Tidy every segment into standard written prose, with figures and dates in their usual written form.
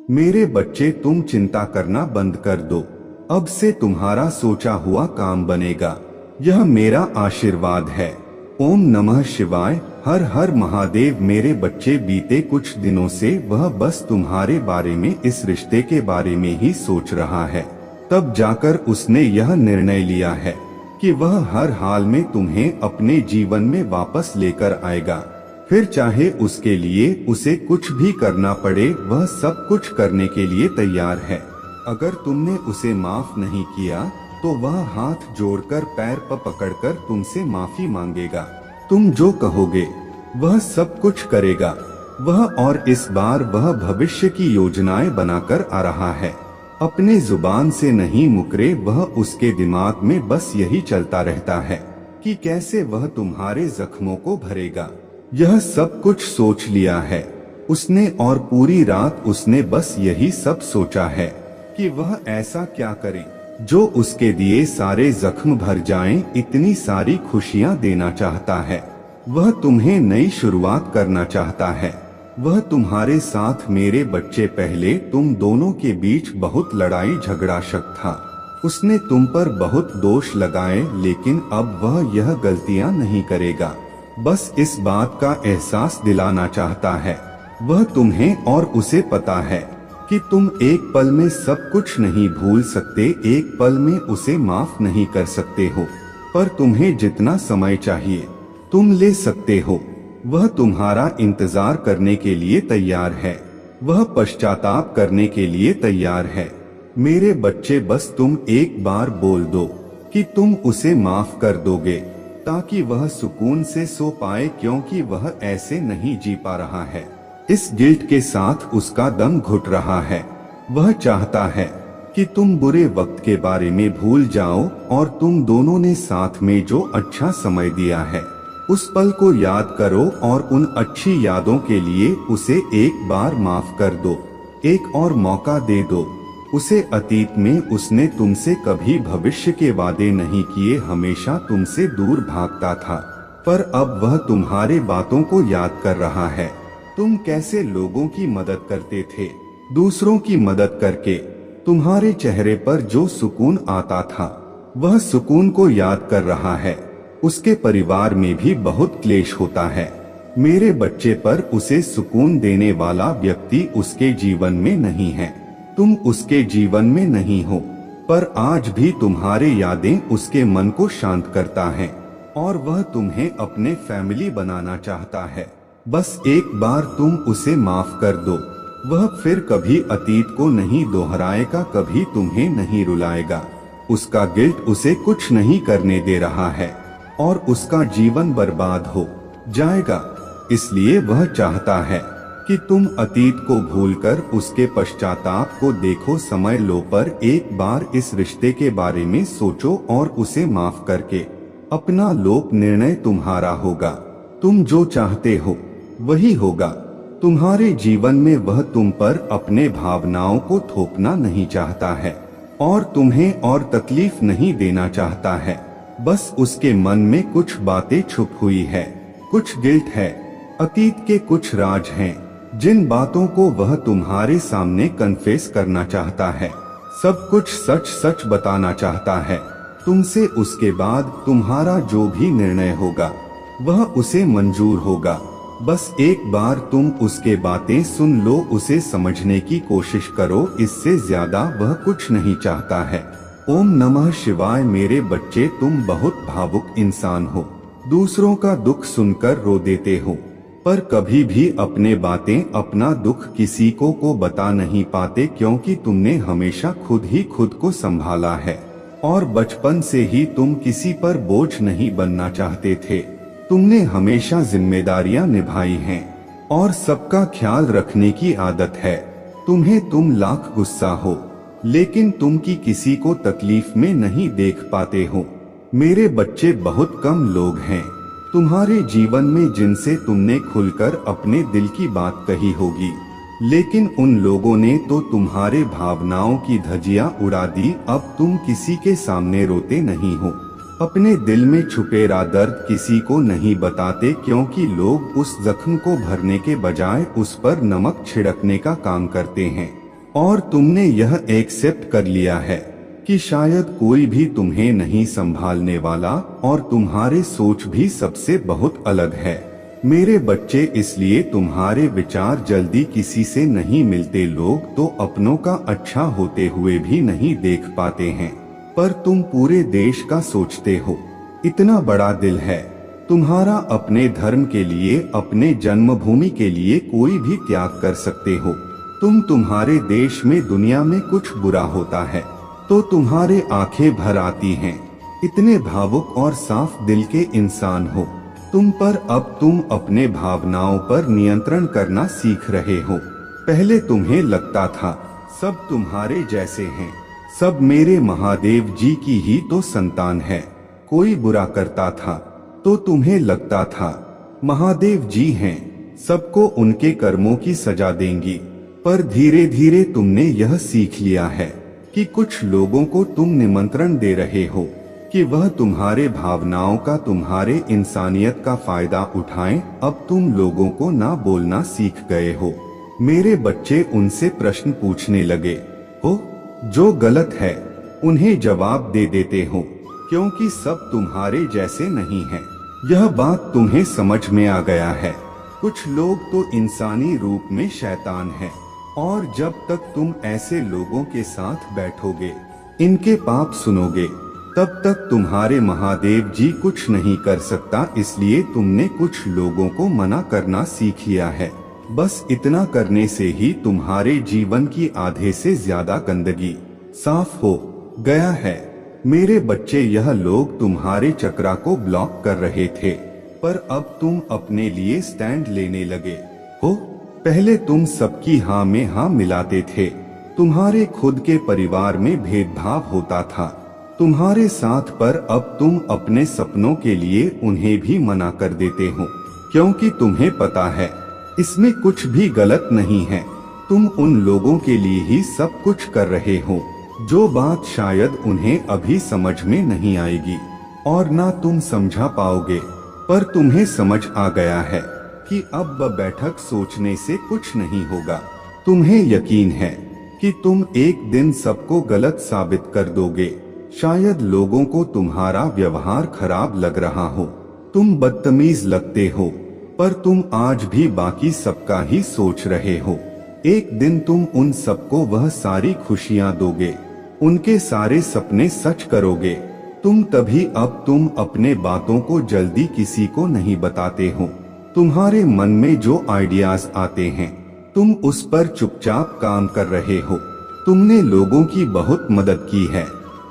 मेरे बच्चे, तुम चिंता करना बंद कर दो। अब से तुम्हारा सोचा हुआ काम बनेगा। यह मेरा आशीर्वाद है। ओम नमः शिवाय। हर हर महादेव। मेरे बच्चे, बीते कुछ दिनों से वह बस तुम्हारे बारे में, इस रिश्ते के बारे में ही सोच रहा है। तब जाकर उसने यह निर्णय लिया है कि वह हर हाल में तुम्हें अपने जीवन में वापस लेकर आएगा। फिर चाहे उसके लिए उसे कुछ भी करना पड़े, वह सब कुछ करने के लिए तैयार है। अगर तुमने उसे माफ नहीं किया तो वह हाथ जोड़कर, पैर पकड़कर तुमसे माफी मांगेगा। तुम जो कहोगे वह सब कुछ करेगा वह, और इस बार वह भविष्य की योजनाएं बनाकर आ रहा है। अपने जुबान से नहीं मुकरे वह, उसके दिमाग में बस यही चलता रहता है कि कैसे वह तुम्हारे जख्मों को भरेगा। यह सब कुछ सोच लिया है उसने, और पूरी रात उसने बस यही सब सोचा है कि वह ऐसा क्या करे जो उसके दिए सारे जख्म भर जाएं। इतनी सारी खुशियां देना चाहता है वह, तुम्हें नई शुरुआत करना चाहता है वह तुम्हारे साथ। मेरे बच्चे, पहले तुम दोनों के बीच बहुत लड़ाई झगड़ा शक था। उसने तुम पर बहुत दोष लगाए, लेकिन अब वह यह गलतियां नहीं करेगा। बस इस बात का एहसास दिलाना चाहता है वह तुम्हें, और उसे पता है कि तुम एक पल में सब कुछ नहीं भूल सकते, एक पल में उसे माफ नहीं कर सकते हो, पर तुम्हें जितना समय चाहिए तुम ले सकते हो। वह तुम्हारा इंतजार करने के लिए तैयार है, वह पश्चाताप करने के लिए तैयार है। मेरे बच्चे, बस तुम एक बार बोल दो कि तुम उसे माफ कर दोगे, ताकि वह सुकून से सो पाए, क्योंकि वह ऐसे नहीं जी पा रहा है। इस गिल्ट के साथ उसका दम घुट रहा है। वह चाहता है कि तुम बुरे वक्त के बारे में भूल जाओ, और तुम दोनों ने साथ में जो अच्छा समय दिया है उस पल को याद करो, और उन अच्छी यादों के लिए उसे एक बार माफ कर दो, एक और मौका दे दो उसे। अतीत में उसने तुमसे कभी भविष्य के वादे नहीं किए, हमेशा तुमसे दूर भागता था, पर अब वह तुम्हारे बातों को याद कर रहा है। तुम कैसे लोगों की मदद करते थे, दूसरों की मदद करके तुम्हारे चेहरे पर जो सुकून आता था, वह सुकून को याद कर रहा है। उसके परिवार में भी बहुत क्लेश होता है मेरे बच्चे, पर उसे सुकून देने वाला व्यक्ति उसके जीवन में नहीं है। तुम उसके जीवन में नहीं हो, पर आज भी तुम्हारे यादें उसके मन को शांत करता है, और वह तुम्हें अपने फैमिली बनाना चाहता है। बस एक बार तुम उसे माफ कर दो, वह फिर कभी अतीत को नहीं दोहराएगा, कभी तुम्हें नहीं रुलाएगा। उसका गिल्ट उसे कुछ नहीं करने दे रहा है, और उसका जीवन बर्बाद हो जाएगा। इसलिए वह चाहता है कि तुम अतीत को भूलकर उसके पश्चाताप को देखो। समय लो, पर एक बार इस रिश्ते के बारे में सोचो, और उसे माफ करके अपना लो। निर्णय तुम्हारा होगा, तुम जो चाहते हो वही होगा। तुम्हारे जीवन में वह तुम पर अपने भावनाओं को थोपना नहीं चाहता है, और तुम्हें और तकलीफ नहीं देना चाहता है। बस उसके मन में कुछ बातें छुप हुई है, कुछ गिल्ट है, अतीत के कुछ राज हैं, जिन बातों को वह तुम्हारे सामने कन्फेस करना चाहता है। सब कुछ सच सच बताना चाहता है तुमसे। उसके बाद तुम्हारा जो भी निर्णय होगा वह उसे मंजूर होगा। बस एक बार तुम उसके बातें सुन लो, उसे समझने की कोशिश करो, इससे ज्यादा वह कुछ नहीं चाहता है। ओम नमः शिवाय। मेरे बच्चे, तुम बहुत भावुक इंसान हो, दूसरों का दुख सुनकर रो देते हो, पर कभी भी अपने बातें, अपना दुख किसी को बता नहीं पाते, क्योंकि तुमने हमेशा खुद ही खुद को संभाला है, और बचपन से ही तुम किसी पर बोझ नहीं बनना चाहते थे। तुमने हमेशा जिम्मेदारियां निभाई हैं, और सबका ख्याल रखने की आदत है तुम्हें। तुम लाख गुस्सा हो, लेकिन तुम की किसी को तकलीफ में नहीं देख पाते हो। मेरे बच्चे, बहुत कम लोग हैं तुम्हारे जीवन में जिनसे तुमने खुलकर अपने दिल की बात कही होगी, लेकिन उन लोगों ने तो तुम्हारे भावनाओं की धज्जियां उड़ा दी। अब तुम किसी के सामने रोते नहीं हो, अपने दिल में छुपेरा दर्द किसी को नहीं बताते, क्योंकि लोग उस जख्म को भरने के बजाय उस पर नमक छिड़कने का काम करते हैं। और तुमने यह एक्सेप्ट कर लिया है कि शायद कोई भी तुम्हें नहीं संभालने वाला और तुम्हारे सोच भी सबसे बहुत अलग है। मेरे बच्चे, इसलिए तुम्हारे विचार जल्दी किसी से नहीं मिलते। लोग तो अपनों का अच्छा होते हुए भी नहीं देख पाते हैं, पर तुम पूरे देश का सोचते हो। इतना बड़ा दिल है तुम्हारा। अपने धर्म के लिए, अपने जन्मभूमि के लिए कोई भी त्याग कर सकते हो। तुम्हारे देश में, दुनिया में कुछ बुरा होता है तो तुम्हारे आंखें भर आती हैं। इतने भावुक और साफ दिल के इंसान हो पर अब तुम अपने भावनाओं पर नियंत्रण करना सीख रहे हो। पहले तुम्हें लगता था सब तुम्हारे जैसे हैं, सब मेरे महादेव जी की ही तो संतान है। कोई बुरा करता था तो तुम्हें लगता था महादेव जी हैं, सबको उनके कर्मों की सजा देंगी। पर धीरे धीरे तुमने यह सीख लिया है कि कुछ लोगों को तुम निमंत्रण दे रहे हो कि वह तुम्हारे भावनाओं का, तुम्हारे इंसानियत का फायदा उठाएं। अब तुम लोगों को ना बोलना सीख गए हो। मेरे बच्चे उनसे प्रश्न पूछने लगे हो, जो गलत है उन्हें जवाब दे देते हो, क्योंकि सब तुम्हारे जैसे नहीं हैं। यह बात तुम्हें समझ में आ गया है। कुछ लोग तो इंसानी रूप में शैतान हैं, और जब तक तुम ऐसे लोगों के साथ बैठोगे, इनके पाप सुनोगे, तब तक तुम्हारे महादेव जी कुछ नहीं कर सकता। इसलिए तुमने कुछ लोगों को मना करना सीख लिया है। बस इतना करने से ही तुम्हारे जीवन की आधे से ज्यादा गंदगी साफ हो गया है। मेरे बच्चे, यह लोग तुम्हारे चक्रा को ब्लॉक कर रहे थे, पर अब तुम अपने लिए स्टैंड लेने लगे हो। पहले तुम सबकी हाँ में हाँ मिलाते थे। तुम्हारे खुद के परिवार में भेदभाव होता था तुम्हारे साथ, पर अब तुम अपने सपनों के लिए उन्हें भी मना कर देते हो, क्योंकि तुम्हें पता है इसमें कुछ भी गलत नहीं है। तुम उन लोगों के लिए ही सब कुछ कर रहे हो, जो बात शायद उन्हें अभी समझ में नहीं आएगी और ना तुम समझा पाओगे। पर तुम्हें समझ आ गया है कि अब बैठक सोचने से कुछ नहीं होगा। तुम्हें यकीन है कि तुम एक दिन सबको गलत साबित कर दोगे। शायद लोगों को तुम्हारा व्यवहार खराब लग रहा हो, तुम बदतमीज लगते हो, पर तुम आज भी बाकी सबका ही सोच रहे हो। एक दिन तुम उन सबको वह सारी खुशियां दोगे, उनके सारे सपने सच करोगे। तभी अब तुम अपने बातों को जल्दी किसी को नहीं बताते हो। तुम्हारे मन में जो आइडियाज आते हैं, तुम उस पर चुपचाप काम कर रहे हो। तुमने लोगों की बहुत मदद की है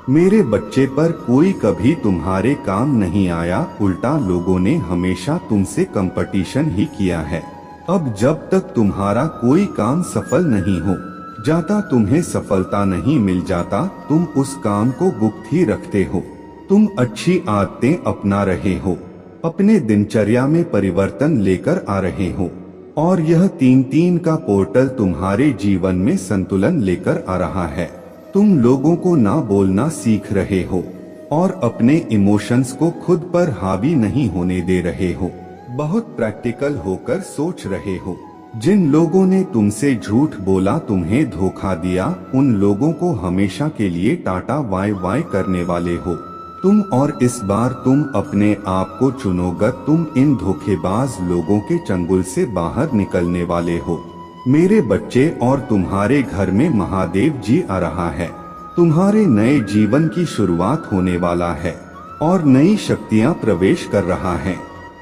मेरे बच्चे, पर कोई कभी तुम्हारे काम नहीं आया। उल्टा लोगों ने हमेशा तुमसे कंपटीशन ही किया है। अब जब तक तुम्हारा कोई काम सफल नहीं हो जाता, तुम्हें सफलता नहीं मिल जाता, तुम उस काम को गुप्त ही रखते हो। तुम अच्छी आदतें अपना रहे हो, अपने दिनचर्या में परिवर्तन लेकर आ रहे हो, और यह 3-3 का पोर्टल तुम्हारे जीवन में संतुलन लेकर आ रहा है। तुम लोगों को ना बोलना सीख रहे हो और अपने इमोशंस को खुद पर हावी नहीं होने दे रहे हो। बहुत प्रैक्टिकल होकर सोच रहे हो। जिन लोगों ने तुमसे झूठ बोला, तुम्हें धोखा दिया, उन लोगों को हमेशा के लिए टाटा बाय बाय करने वाले हो तुम। और इस बार तुम अपने आप को चुनोगे। तुम इन धोखेबाज लोगों के चंगुल से बाहर निकलने वाले हो मेरे बच्चे, और तुम्हारे घर में महादेव जी आ रहा है। तुम्हारे नए जीवन की शुरुआत होने वाला है और नई शक्तियाँ प्रवेश कर रहा है।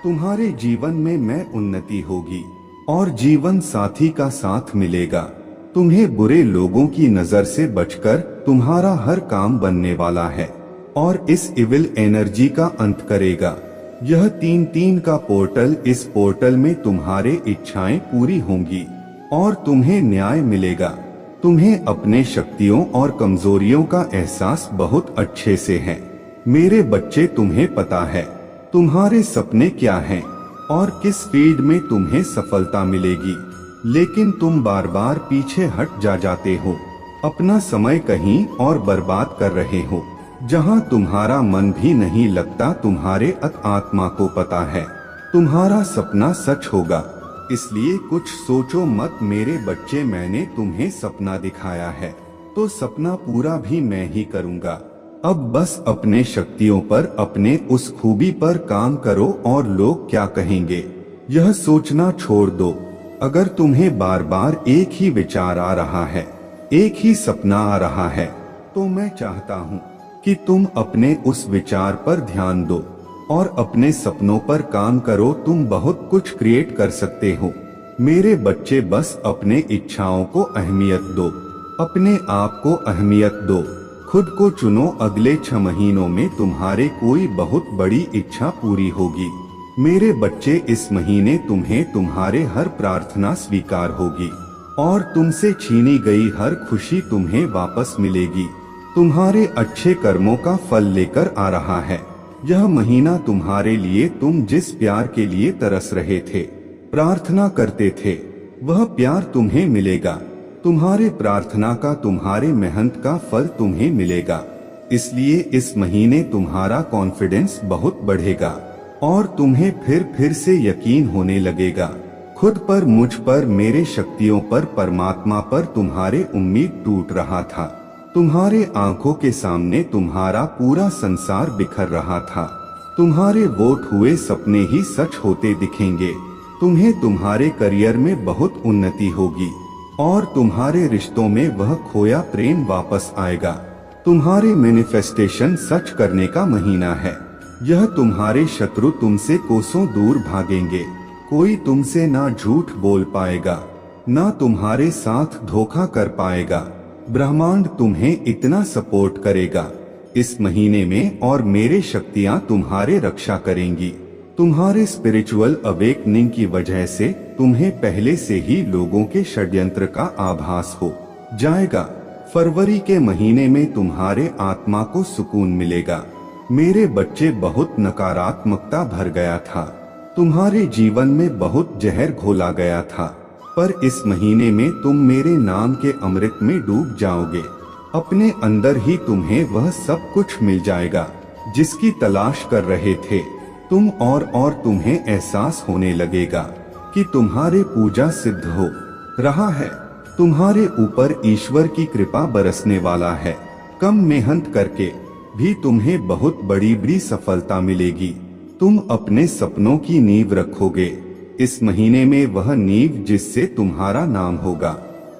तुम्हारे जीवन में उन्नति होगी और जीवन साथी का साथ मिलेगा। तुम्हें बुरे लोगों की नजर से बचकर तुम्हारा हर काम बनने वाला है और इस इविल एनर्जी का अंत करेगा। यह 3-3 का पोर्टल, इस पोर्टल में तुम्हारे इच्छाएं पूरी होंगी और तुम्हें न्याय मिलेगा। तुम्हें अपने शक्तियों और कमजोरियों का एहसास बहुत अच्छे से है मेरे बच्चे। तुम्हें पता है तुम्हारे सपने क्या हैं और किस फील्ड में तुम्हें सफलता मिलेगी, लेकिन तुम बार बार पीछे हट जाते हो। अपना समय कहीं और बर्बाद कर रहे हो, जहां तुम्हारा मन भी नहीं लगता। तुम्हारे आत्मा को पता है तुम्हारा सपना सच होगा, इसलिए कुछ सोचो मत मेरे बच्चे, मैंने तुम्हें सपना दिखाया है तो सपना पूरा भी मैं ही करूँगा। अब बस अपने शक्तियों पर, अपने उस खूबी पर काम करो और लोग क्या कहेंगे यह सोचना छोड़ दो। अगर तुम्हें बार बार एक ही विचार आ रहा है, एक ही सपना आ रहा है, तो मैं चाहता हूँ कि तुम अपने उस विचार पर ध्यान दो और अपने सपनों पर काम करो। तुम बहुत कुछ क्रिएट कर सकते हो मेरे बच्चे, बस अपने इच्छाओं को अहमियत दो, अपने आप को अहमियत दो, खुद को चुनो। अगले 6 महीनों में तुम्हारे कोई बहुत बड़ी इच्छा पूरी होगी मेरे बच्चे। इस महीने तुम्हें तुम्हारे हर प्रार्थना स्वीकार होगी और तुमसे छीनी गई हर खुशी तुम्हें वापस मिलेगी। तुम्हारे अच्छे कर्मों का फल लेकर आ रहा है यह महीना तुम्हारे लिए। तुम जिस प्यार के लिए तरस रहे थे, प्रार्थना करते थे, वह प्यार तुम्हें मिलेगा। तुम्हारे प्रार्थना का, तुम्हारे मेहनत का फल तुम्हें मिलेगा। इसलिए इस महीने तुम्हारा कॉन्फिडेंस बहुत बढ़ेगा और तुम्हें फिर से यकीन होने लगेगा खुद पर, मुझ पर, मेरे शक्तियों पर, परमात्मा पर। तुम्हारे उम्मीद टूट रहा था, तुम्हारे आंखों के सामने तुम्हारा पूरा संसार बिखर रहा था। तुम्हारे वोट हुए सपने ही सच होते दिखेंगे। तुम्हें तुम्हारे करियर में बहुत उन्नति होगी और तुम्हारे रिश्तों में वह खोया प्रेम वापस आएगा। तुम्हारे मैनिफेस्टेशन सच करने का महीना है यह। तुम्हारे शत्रु तुमसे कोसों दूर भागेंगे। कोई तुमसे ना झूठ बोल पाएगा, ना तुम्हारे साथ धोखा कर पाएगा। ब्रह्मांड तुम्हें इतना सपोर्ट करेगा इस महीने में और मेरे शक्तियां तुम्हारे रक्षा करेंगी। तुम्हारे स्पिरिचुअल अवेकनिंग की वजह से तुम्हें पहले से ही लोगों के षड्यंत्र का आभास हो जाएगा। फरवरी के महीने में तुम्हारे आत्मा को सुकून मिलेगा मेरे बच्चे। बहुत नकारात्मकता भर गया था, तुम्हारे जीवन में बहुत जहर घोला गया था, पर इस महीने में तुम मेरे नाम के अमृत में डूब जाओगे। अपने अंदर ही तुम्हें वह सब कुछ मिल जाएगा जिसकी तलाश कर रहे थे तुम, और तुम्हें एहसास होने लगेगा कि तुम्हारे पूजा सिद्ध हो रहा है। तुम्हारे ऊपर ईश्वर की कृपा बरसने वाला है। कम मेहनत करके भी तुम्हें बहुत बड़ी सफलता मिलेगी। तुम अपने सपनों की नींव रखोगे इस महीने में, वह नींव जिससे तुम्हारा नाम होगा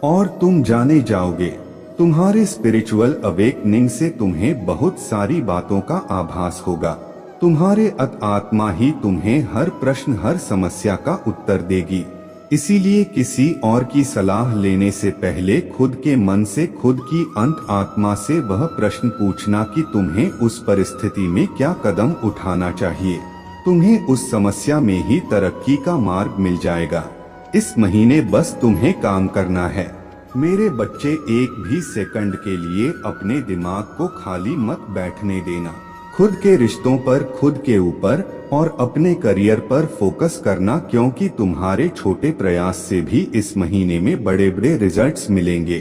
और तुम जाने जाओगे। तुम्हारे स्पिरिचुअल अवेकनिंग से तुम्हें बहुत सारी बातों का आभास होगा। तुम्हारे आत्मा ही तुम्हें हर प्रश्न, हर समस्या का उत्तर देगी। इसीलिए किसी और की सलाह लेने से पहले खुद के मन से, खुद की अंत आत्मा से वह प्रश्न पूछना कि तुम्हें उस परिस्थिति में क्या कदम उठाना चाहिए। तुम्हें उस समस्या में ही तरक्की का मार्ग मिल जाएगा। इस महीने बस तुम्हें काम करना है मेरे बच्चे। एक भी सेकंड के लिए अपने दिमाग को खाली मत बैठने देना। खुद के रिश्तों पर, खुद के ऊपर और अपने करियर पर फोकस करना, क्योंकि तुम्हारे छोटे प्रयास से भी इस महीने में बड़े रिजल्ट्स मिलेंगे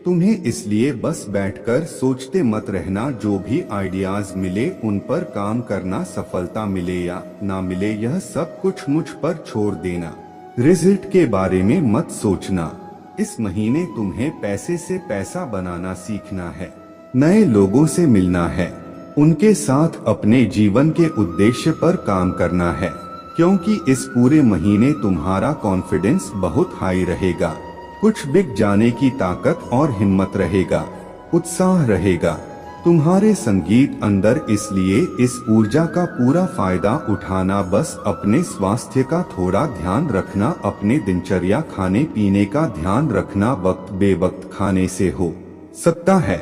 तुम्हें। इसलिए बस बैठकर सोचते मत रहना। जो भी आइडियाज मिले उन पर काम करना। सफलता मिले या ना मिले यह सब कुछ मुझ पर छोड़ देना। रिजल्ट के बारे में मत सोचना। इस महीने तुम्हें पैसे से पैसा बनाना सीखना है, नए लोगों से मिलना है, उनके साथ अपने जीवन के उद्देश्य पर काम करना है, क्योंकि इस पूरे महीने तुम्हारा कॉन्फिडेंस बहुत हाई रहेगा। कुछ बिक जाने की ताकत और हिम्मत रहेगा, उत्साह रहेगा तुम्हारे संगीत अंदर। इसलिए इस ऊर्जा का पूरा फायदा उठाना। बस अपने स्वास्थ्य का थोड़ा ध्यान रखना, अपने दिनचर्या, खाने पीने का ध्यान रखना। वक्त बेवक्त खाने से हो सकता है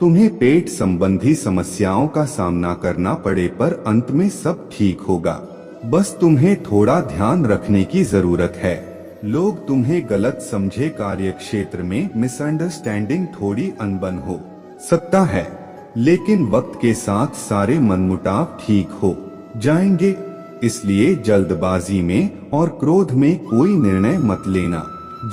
तुम्हें पेट संबंधी समस्याओं का सामना करना पड़े, पर अंत में सब ठीक होगा। बस तुम्हें थोड़ा ध्यान रखने की जरूरत है। लोग तुम्हें गलत समझे, कार्य क्षेत्र में मिसअंडरस्टैंडिंग, थोड़ी अनबन हो सकता है, लेकिन वक्त के साथ सारे मनमुटाव ठीक हो जाएंगे। इसलिए जल्दबाजी में और क्रोध में कोई निर्णय मत लेना।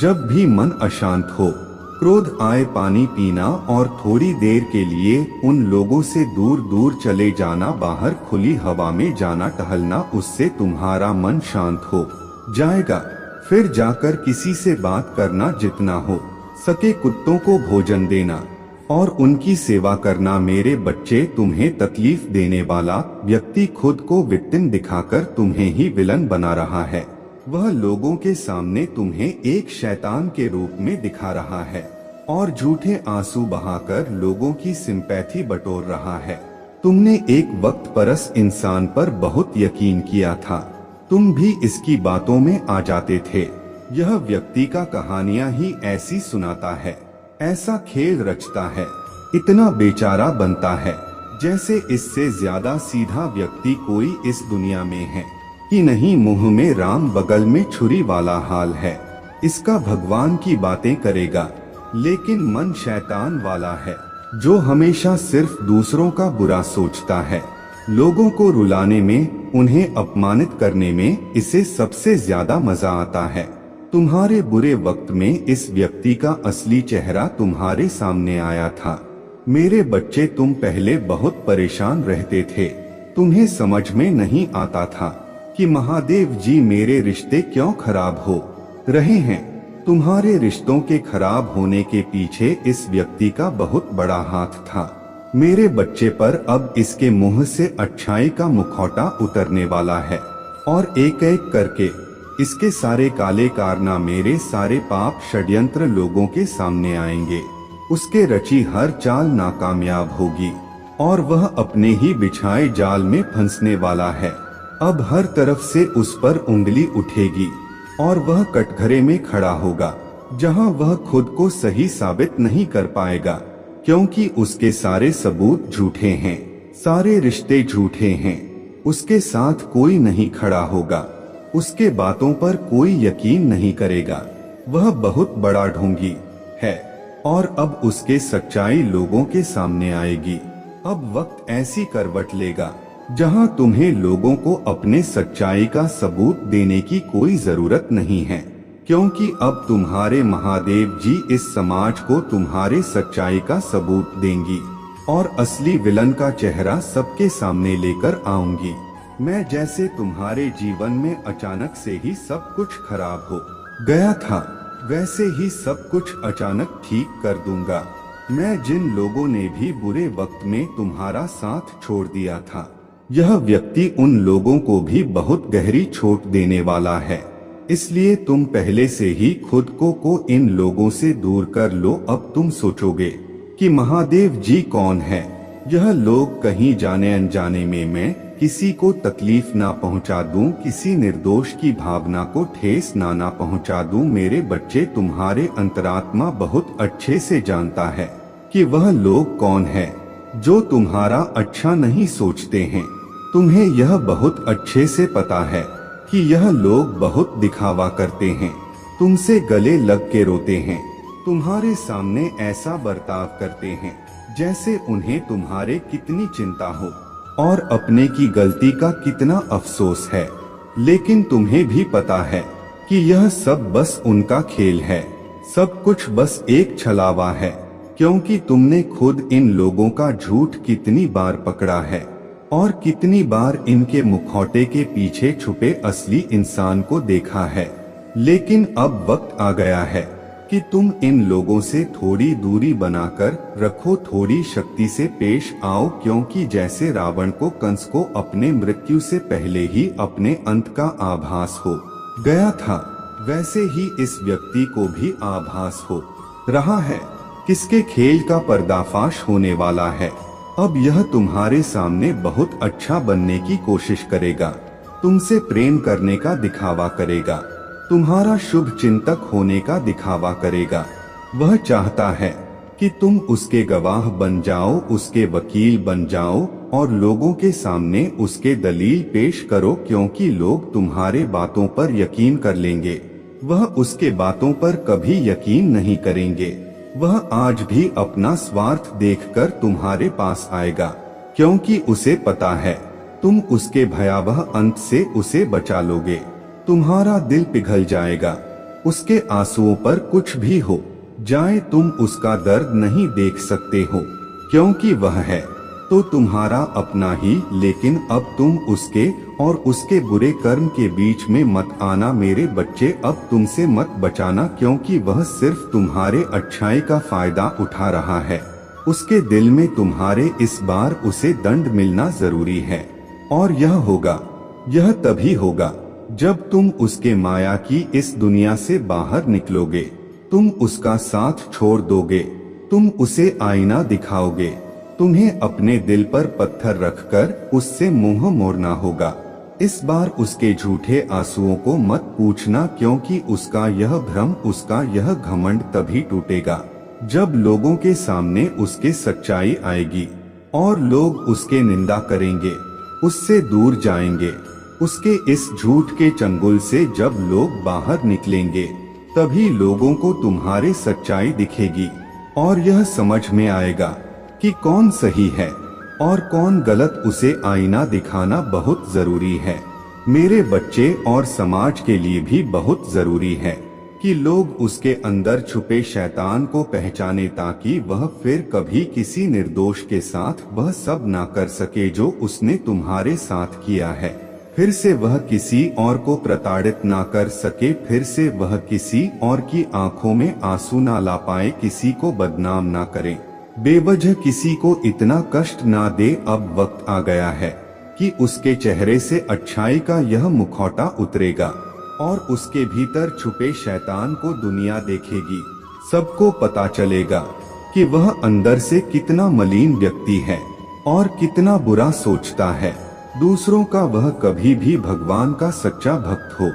जब भी मन अशांत हो, क्रोध आए, पानी पीना और थोड़ी देर के लिए उन लोगों से दूर दूर चले जाना, बाहर खुली हवा में जाना, टहलना, उससे तुम्हारा मन शांत हो जाएगा। फिर जाकर किसी से बात करना, जितना हो सके कुत्तों को भोजन देना और उनकी सेवा करना। मेरे बच्चे, तुम्हें तकलीफ देने वाला व्यक्ति खुद को विक्टिम दिखाकर तुम्हें ही विलन बना रहा है। वह लोगों के सामने तुम्हें एक शैतान के रूप में दिखा रहा है और झूठे आंसू बहाकर लोगों की सिंपैथी बटोर रहा है। तुमने एक वक्त परस इंसान पर बहुत यकीन किया था, तुम भी इसकी बातों में आ जाते थे। यह व्यक्ति का कहानियां ही ऐसी सुनाता है, ऐसा खेल रचता है, इतना बेचारा बनता है, जैसे इससे ज्यादा सीधा व्यक्ति कोई इस दुनिया में है कि नहीं। मुंह में राम बगल में छुरी वाला हाल है। इसका भगवान की बातें करेगा, लेकिन मन शैतान वाला है, जो हमेशा सिर्फ दूसरों का बुरा सोचता है। लोगों को रुलाने में, उन्हें अपमानित करने में इसे सबसे ज्यादा मजा आता है। तुम्हारे बुरे वक्त में इस व्यक्ति का असली चेहरा तुम्हारे सामने आया था। मेरे बच्चे, तुम पहले बहुत परेशान रहते थे। तुम्हें समझ में नहीं आता था कि महादेव जी मेरे रिश्ते क्यों खराब हो रहे हैं। तुम्हारे रिश्तों के खराब होने के पीछे इस व्यक्ति का बहुत बड़ा हाथ था। मेरे बच्चे, पर अब इसके मुंह से अच्छाई का मुखौटा उतरने वाला है और एक एक करके इसके सारे काले कारनामे, मेरे सारे पाप षड्यंत्र लोगों के सामने आएंगे। उसके रची हर चाल नाकामयाब होगी और वह अपने ही बिछाए जाल में फंसने वाला है। अब हर तरफ से उस पर उंगली उठेगी और वह कटघरे में खड़ा होगा, जहां वह खुद को सही साबित नहीं कर पाएगा, क्योंकि उसके सारे सबूत झूठे हैं, सारे रिश्ते झूठे हैं। उसके साथ कोई नहीं खड़ा होगा, उसके बातों पर कोई यकीन नहीं करेगा। वह बहुत बड़ा ढोंगी है और अब उसके सच्चाई लोगों के सामने आएगी। अब वक्त ऐसी करवट लेगा जहां तुम्हें लोगों को अपने सच्चाई का सबूत देने की कोई जरूरत नहीं है, क्योंकि अब तुम्हारे महादेव जी इस समाज को तुम्हारे सच्चाई का सबूत देंगी और असली विलन का चेहरा सबके सामने लेकर आऊंगी। मैं जैसे तुम्हारे जीवन में अचानक से ही सब कुछ खराब हो गया था, वैसे ही सब कुछ अचानक ठीक कर दूंगा। मैं जिन लोगों ने भी बुरे वक्त में तुम्हारा साथ छोड़ दिया था, यह व्यक्ति उन लोगों को भी बहुत गहरी चोट देने वाला है। इसलिए तुम पहले से ही खुद को इन लोगों से दूर कर लो। अब तुम सोचोगे कि महादेव जी कौन है। यह लोग कहीं जाने अनजाने में मैं किसी को तकलीफ ना पहुंचा दूं, किसी निर्दोष की भावना को ठेस ना पहुंचा दूं। मेरे बच्चे, तुम्हारे अंतरात्मा बहुत अच्छे से जानता है कि वह लोग कौन है जो तुम्हारा अच्छा नहीं सोचते हैं। तुम्हें यह बहुत अच्छे से पता है कि यह लोग बहुत दिखावा करते हैं, तुमसे गले लग के रोते हैं, तुम्हारे सामने ऐसा बर्ताव करते हैं जैसे उन्हें तुम्हारे कितनी चिंता हो और अपने की गलती का कितना अफसोस है। लेकिन तुम्हें भी पता है कि यह सब बस उनका खेल है, सब कुछ बस एक छलावा है, क्योंकि तुमने खुद इन लोगों का झूठ कितनी बार पकड़ा है और कितनी बार इनके मुखौटे के पीछे छुपे असली इंसान को देखा है। लेकिन अब वक्त आ गया है कि तुम इन लोगों से थोड़ी दूरी बनाकर रखो, थोड़ी शक्ति से पेश आओ, क्योंकि जैसे रावण को कंस को अपने मृत्यु से पहले ही अपने अंत का आभास हो गया था, वैसे ही इस व्यक्ति को भी आभास हो रहा है किसके खेल का पर्दाफाश होने वाला है। अब यह तुम्हारे सामने बहुत अच्छा बनने की कोशिश करेगा, तुमसे प्रेम करने का दिखावा करेगा, तुम्हारा शुभ चिंतक होने का दिखावा करेगा। वह चाहता है कि तुम उसके गवाह बन जाओ, उसके वकील बन जाओ और लोगों के सामने उसके दलील पेश करो, क्योंकि लोग तुम्हारे बातों पर यकीन कर लेंगे, वह उसके बातों पर कभी यकीन नहीं करेंगे। वह आज भी अपना स्वार्थ देखकर तुम्हारे पास आएगा, क्योंकि उसे पता है तुम उसके भयावह अंत से उसे बचा लोगे। तुम्हारा दिल पिघल जाएगा, उसके आंसुओं पर कुछ भी हो जाए तुम उसका दर्द नहीं देख सकते हो, क्योंकि वह है तो तुम्हारा अपना ही, लेकिन अब तुम उसके और उसके बुरे कर्म के बीच में मत आना मेरे बच्चे। अब तुमसे मत बचाना, क्योंकि वह सिर्फ तुम्हारे अच्छाई का फायदा उठा रहा है। उसके दिल में तुम्हारे इस बार उसे दंड मिलना जरूरी है, और यह तभी होगा जब तुम उसके माया की इस दुनिया से बाहर निकलोगे। तुम उसका साथ छोड़ दोगे, तुम उसे आईना दिखाओगे। तुम्हें अपने दिल पर पत्थर रखकर उससे मुंह मोड़ना होगा। इस बार उसके झूठे आंसुओं को मत पूछना, क्योंकि उसका यह भ्रम, उसका यह घमंड तभी टूटेगा जब लोगों के सामने उसके सच्चाई आएगी और लोग उसके निंदा करेंगे, उससे दूर जाएंगे। उसके इस झूठ के चंगुल से जब लोग बाहर निकलेंगे, तभी लोगों को तुम्हारी सच्चाई दिखेगी और यह समझ में आएगा कि कौन सही है और कौन गलत। उसे आईना दिखाना बहुत जरूरी है मेरे बच्चे, और समाज के लिए भी बहुत जरूरी है कि लोग उसके अंदर छुपे शैतान को पहचाने, ताकि वह फिर कभी किसी निर्दोष के साथ वह सब ना कर सके जो उसने तुम्हारे साथ किया है। फिर से वह किसी और को प्रताड़ित ना कर सके, फिर से वह किसी और की आंखों में आंसू ना ला पाए, किसी को बदनाम ना करे, बेवजह किसी को इतना कष्ट ना दे। अब वक्त आ गया है कि उसके चेहरे से अच्छाई का यह मुखौटा उतरेगा और उसके भीतर छुपे शैतान को दुनिया देखेगी। सबको पता चलेगा कि वह अंदर से कितना मलिन व्यक्ति है और कितना बुरा सोचता है। दूसरों का वह कभी भी भगवान का सच्चा भक्त हो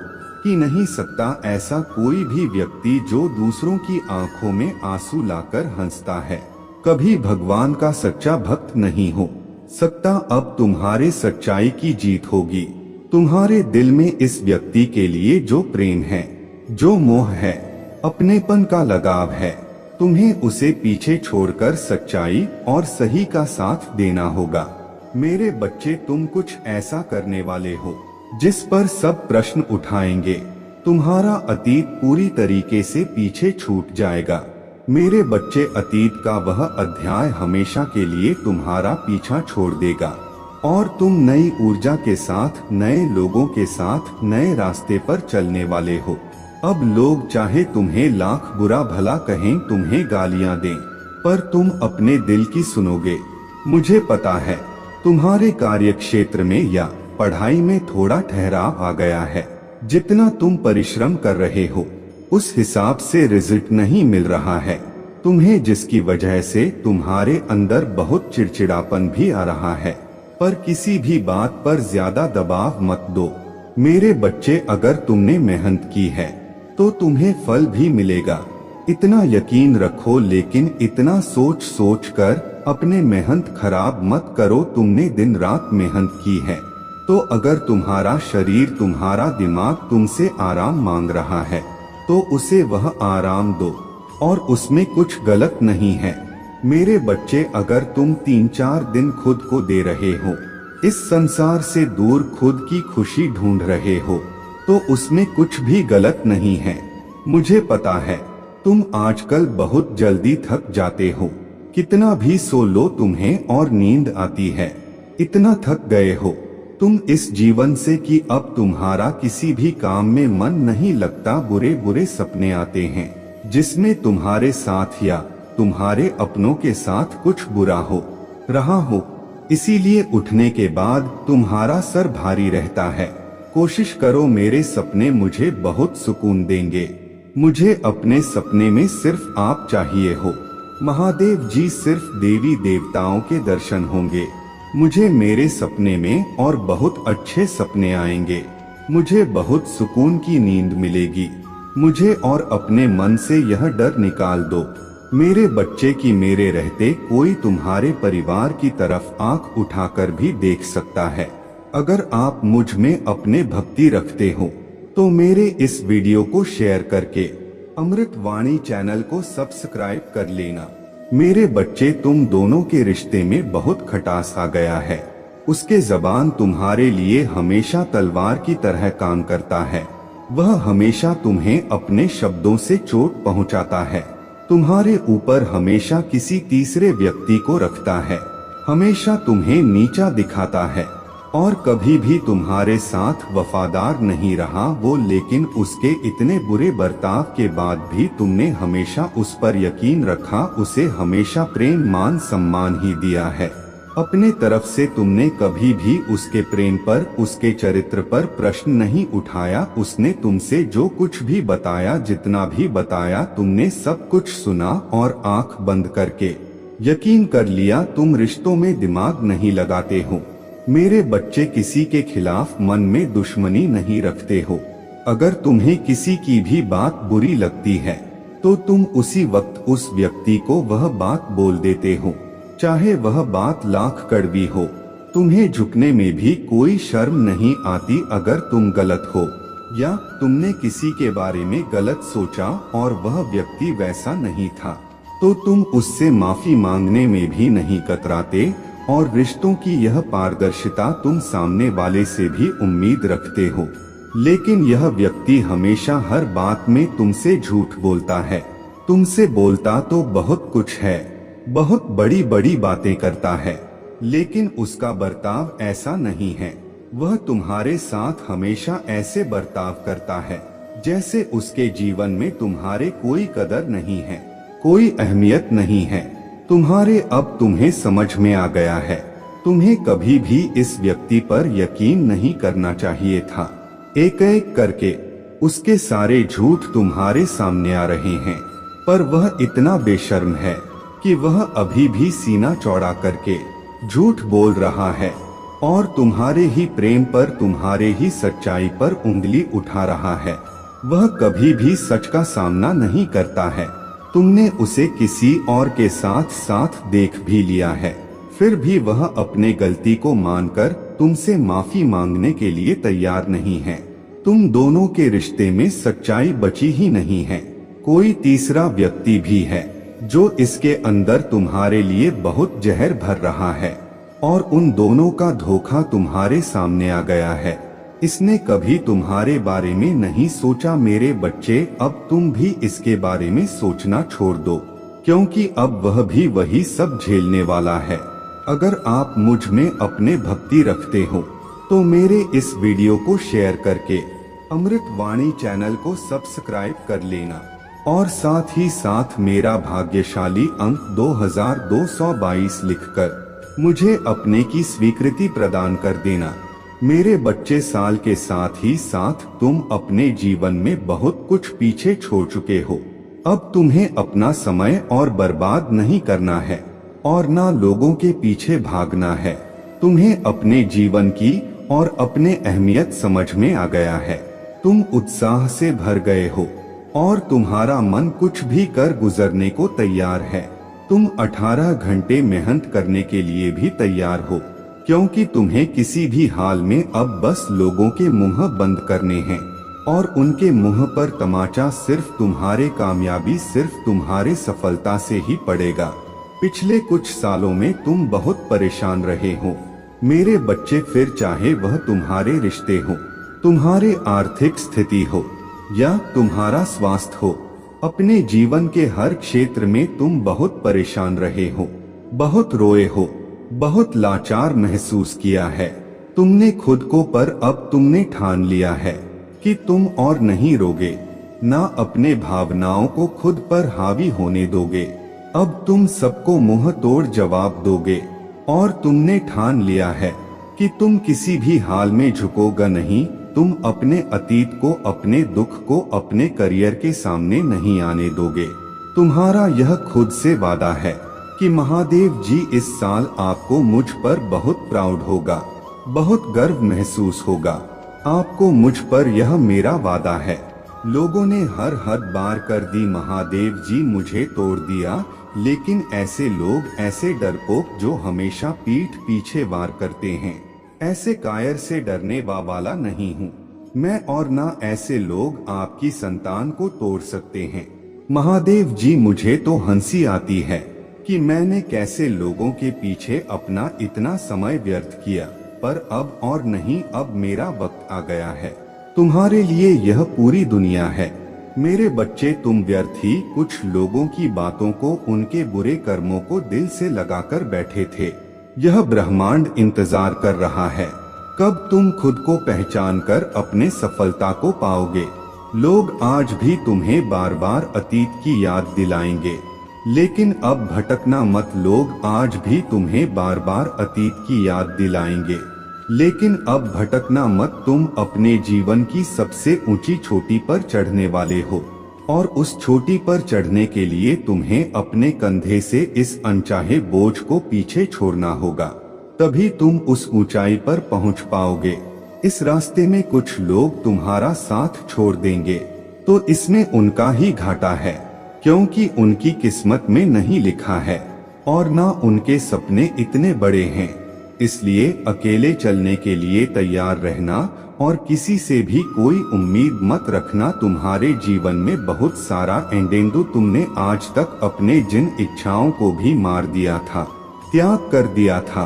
ही नहीं सकता। ऐसा कोई भी व्यक्ति जो दूसरों की आंखों में आंसू लाकर हंसता है, कभी भगवान का सच्चा भक्त नहीं हो सकता। अब तुम्हारे सच्चाई की जीत होगी। तुम्हारे दिल में इस व्यक्ति के लिए जो प्रेम है, जो मोह है, अपनेपन का लगाव है, तुम्हें उसे पीछे छोड़कर सच्चाई और सही का साथ देना होगा। मेरे बच्चे, तुम कुछ ऐसा करने वाले हो जिस पर सब प्रश्न उठाएंगे। तुम्हारा अतीत पूरी तरीके से पीछे छूट जाएगा। मेरे बच्चे, अतीत का वह अध्याय हमेशा के लिए तुम्हारा पीछा छोड़ देगा और तुम नई ऊर्जा के साथ, नए लोगों के साथ नए रास्ते पर चलने वाले हो। अब लोग चाहे तुम्हें लाख बुरा भला कहें, तुम्हें गालियां दें, पर तुम अपने दिल की सुनोगे। मुझे पता है तुम्हारे कार्य क्षेत्र में या पढ़ाई में थोड़ा ठहराव आ गया है। जितना तुम परिश्रम कर रहे हो उस हिसाब से रिजल्ट नहीं मिल रहा है तुम्हें, जिसकी वजह से तुम्हारे अंदर बहुत चिड़चिड़ापन भी आ रहा है। पर किसी भी बात पर ज्यादा दबाव मत दो मेरे बच्चे। अगर तुमने मेहनत की है तो तुम्हें फल भी मिलेगा, इतना यकीन रखो। लेकिन इतना सोच सोच कर अपने मेहनत खराब मत करो। तुमने दिन रात मेहनत की है, तो अगर तुम्हारा शरीर, तुम्हारा दिमाग तुमसे आराम मांग रहा है तो उसे वह आराम दो, और उसमें कुछ गलत नहीं है मेरे बच्चे। अगर तुम 3-4 दिन खुद को दे रहे हो, इस संसार से दूर खुद की खुशी ढूंढ रहे हो, तो उसमें कुछ भी गलत नहीं है। मुझे पता है तुम आजकल बहुत जल्दी थक जाते हो, कितना भी सो लो तुम्हें और नींद आती है। इतना थक गए हो तुम इस जीवन से कि अब तुम्हारा किसी भी काम में मन नहीं लगता। बुरे बुरे सपने आते हैं जिसमें तुम्हारे साथ या तुम्हारे अपनों के साथ कुछ बुरा हो रहा हो, इसीलिए उठने के बाद तुम्हारा सर भारी रहता है। कोशिश करो, मेरे सपने मुझे बहुत सुकून देंगे। मुझे अपने सपने में सिर्फ आप चाहिए हो महादेव जी, सिर्फ देवी देवताओं के दर्शन होंगे। मुझे मेरे सपने में और बहुत अच्छे सपने आएंगे। मुझे बहुत सुकून की नींद मिलेगी। मुझे और अपने मन से यह डर निकाल दो मेरे बच्चे की मेरे रहते कोई तुम्हारे परिवार की तरफ आंख उठाकर भी देख सकता है। अगर आप मुझ में अपने भक्ति रखते हो तो मेरे इस वीडियो को शेयर करके अमृत वाणी चैनल को सब्सक्राइब कर लेना। मेरे बच्चे, तुम दोनों के रिश्ते में बहुत खटास आ गया है। उसके जबान तुम्हारे लिए हमेशा तलवार की तरह काम करता है। वह हमेशा तुम्हें अपने शब्दों से चोट पहुंचाता है। तुम्हारे ऊपर हमेशा किसी तीसरे व्यक्ति को रखता है। हमेशा तुम्हें नीचा दिखाता है और कभी भी तुम्हारे साथ वफादार नहीं रहा वो, लेकिन उसके इतने बुरे बर्ताव के बाद भी तुमने हमेशा उस पर यकीन रखा, उसे हमेशा प्रेम मान सम्मान ही दिया है। अपने तरफ से तुमने कभी भी उसके प्रेम पर, उसके चरित्र पर प्रश्न नहीं उठाया। उसने तुमसे जो कुछ भी बताया, जितना भी बताया, तुमने सब कुछ सुना और आंख बंद करके यकीन कर लिया। तुम रिश्तों में दिमाग नहीं लगाते हो। मेरे बच्चे, किसी के खिलाफ मन में दुश्मनी नहीं रखते हो। अगर तुम्हें किसी की भी बात बुरी लगती है तो तुम उसी वक्त उस व्यक्ति को वह बात बोल देते हो, चाहे वह बात लाख कड़वी हो। तुम्हें झुकने में भी कोई शर्म नहीं आती। अगर तुम गलत हो या तुमने किसी के बारे में गलत सोचा और वह व्यक्ति वैसा नहीं था, तो तुम उससे माफी मांगने में भी नहीं कतराते। और रिश्तों की यह पारदर्शिता तुम सामने वाले से भी उम्मीद रखते हो, लेकिन यह व्यक्ति हमेशा हर बात में तुमसे झूठ बोलता है। तुमसे बोलता तो बहुत कुछ है, बहुत बड़ी बड़ी बातें करता है, लेकिन उसका बर्ताव ऐसा नहीं है। वह तुम्हारे साथ हमेशा ऐसे बर्ताव करता है जैसे उसके जीवन में तुम्हारे कोई कदर नहीं है, कोई अहमियत नहीं है। तुम्हें समझ में आ गया है। तुम्हें कभी भी इस व्यक्ति पर यकीन नहीं करना चाहिए था। एक एक करके उसके सारे झूठ तुम्हारे सामने आ रहे हैं, पर वह इतना बेशर्म है कि वह अभी भी सीना चौड़ा करके झूठ बोल रहा है और तुम्हारे ही प्रेम पर, तुम्हारे ही सच्चाई पर उंगली उठा रहा है। वह कभी भी सच का सामना नहीं करता है। तुमने उसे किसी और के साथ देख भी लिया है, फिर भी वह अपने गलती को मानकर तुमसे माफी मांगने के लिए तैयार नहीं है। तुम दोनों के रिश्ते में सच्चाई बची ही नहीं है। कोई तीसरा व्यक्ति भी है जो इसके अंदर तुम्हारे लिए बहुत जहर भर रहा है और उन दोनों का धोखा तुम्हारे सामने आ गया है। इसने कभी तुम्हारे बारे में नहीं सोचा। मेरे बच्चे, अब तुम भी इसके बारे में सोचना छोड़ दो, क्योंकि अब वह भी वही सब झेलने वाला है। अगर आप मुझ में अपने भक्ति रखते हो तो मेरे इस वीडियो को शेयर करके अमृत वाणी चैनल को सब्सक्राइब कर लेना और साथ ही साथ मेरा भाग्यशाली अंक 2222 लिखकर मुझे अपने की स्वीकृति प्रदान कर देना। मेरे बच्चे, साल के साथ ही साथ तुम अपने जीवन में बहुत कुछ पीछे छोड़ चुके हो। अब तुम्हें अपना समय और बर्बाद नहीं करना है और ना लोगों के पीछे भागना है। तुम्हें अपने जीवन की और अपने अहमियत समझ में आ गया है। तुम उत्साह से भर गए हो और तुम्हारा मन कुछ भी कर गुजरने को तैयार है। तुम 18 घंटे मेहनत करने के लिए भी तैयार हो, क्योंकि तुम्हें किसी भी हाल में अब बस लोगों के मुंह बंद करने हैं और उनके मुंह पर तमाचा सिर्फ तुम्हारे कामयाबी, सिर्फ तुम्हारे सफलता से ही पड़ेगा। पिछले कुछ सालों में तुम बहुत परेशान रहे हो मेरे बच्चे, फिर चाहे वह तुम्हारे रिश्ते हो, तुम्हारे आर्थिक स्थिति हो या तुम्हारा स्वास्थ्य हो। अपने जीवन के हर क्षेत्र में तुम बहुत परेशान रहे हो, बहुत रोए हो, बहुत लाचार महसूस किया है तुमने खुद को, पर अब तुमने ठान लिया है कि तुम और नहीं रोगे, ना अपने भावनाओं को खुद पर हावी होने दोगे। अब तुम सबको मुंह तोड़ जवाब दोगे और तुमने ठान लिया है कि तुम किसी भी हाल में झुकोगा नहीं। तुम अपने अतीत को, अपने दुख को अपने करियर के सामने नहीं आने दोगे। तुम्हारा यह खुद से वादा है कि महादेव जी इस साल आपको मुझ पर बहुत प्राउड होगा, बहुत गर्व महसूस होगा। आपको मुझ पर, यह मेरा वादा है। लोगों ने हर हद बार कर दी, महादेव जी मुझे तोड़ दिया, लेकिन ऐसे लोग, ऐसे डरपोक जो हमेशा पीठ पीछे वार करते हैं, ऐसे कायर से डरने वाला नहीं हूँ मैं, और ना ऐसे लोग आपकी संतान को तोड़ सकते हैं। महादेव जी मुझे तो हंसी आती है कि मैंने कैसे लोगों के पीछे अपना इतना समय व्यर्थ किया, पर अब और नहीं, अब मेरा वक्त आ गया है। तुम्हारे लिए यह पूरी दुनिया है मेरे बच्चे। तुम व्यर्थ ही कुछ लोगों की बातों को, उनके बुरे कर्मों को दिल से लगाकर बैठे थे, यह ब्रह्मांड इंतजार कर रहा है कब तुम खुद को पहचान कर अपने सफलता को पाओगे। लोग आज भी तुम्हें बार बार अतीत की याद दिलाएंगे, लेकिन अब भटकना मत। लोग आज भी तुम्हें बार बार अतीत की याद दिलाएंगे, लेकिन अब भटकना मत। तुम अपने जीवन की सबसे ऊंची चोटी पर चढ़ने वाले हो, और उस चोटी पर चढ़ने के लिए तुम्हें अपने कंधे से इस अनचाहे बोझ को पीछे छोड़ना होगा, तभी तुम उस ऊंचाई पर पहुंच पाओगे। इस रास्ते में कुछ लोग तुम्हारा साथ छोड़ देंगे, तो इसमें उनका ही घाटा है, क्योंकि उनकी किस्मत में नहीं लिखा है और ना उनके सपने इतने बड़े हैं। इसलिए अकेले चलने के लिए तैयार रहना और किसी से भी कोई उम्मीद मत रखना। तुम्हारे जीवन में बहुत सारा एंडेंडो, तुमने आज तक अपने जिन इच्छाओं को भी मार दिया था, त्याग कर दिया था,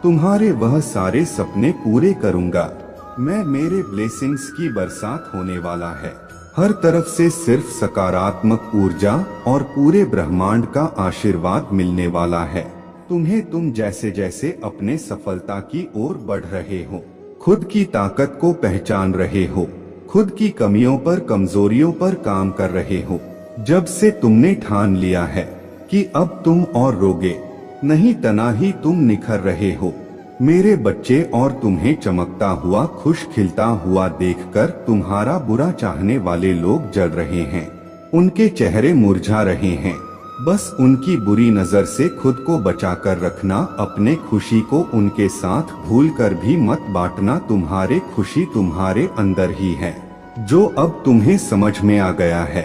तुम्हारे वह सारे सपने पूरे करूंगा मैं। मेरे ब्लेसिंग्स की बरसात होने वाला है, हर तरफ से सिर्फ सकारात्मक ऊर्जा और पूरे ब्रह्मांड का आशीर्वाद मिलने वाला है तुम्हें। तुम जैसे जैसे अपने सफलता की ओर बढ़ रहे हो, खुद की ताकत को पहचान रहे हो, खुद की कमियों पर कमजोरियों पर काम कर रहे हो। जब से तुमने ठान लिया है कि अब तुम और रोगे नहीं, तना ही तुम निखर रहे हो मेरे बच्चे। और तुम्हें चमकता हुआ, खुश खिलता हुआ देखकर तुम्हारा बुरा चाहने वाले लोग जल रहे हैं, उनके चेहरे मुरझा रहे हैं। बस उनकी बुरी नजर से खुद को बचाकर रखना। अपने खुशी को उनके साथ भूलकर भी मत बांटना। तुम्हारे खुशी तुम्हारे अंदर ही है, जो अब तुम्हें समझ में आ गया है।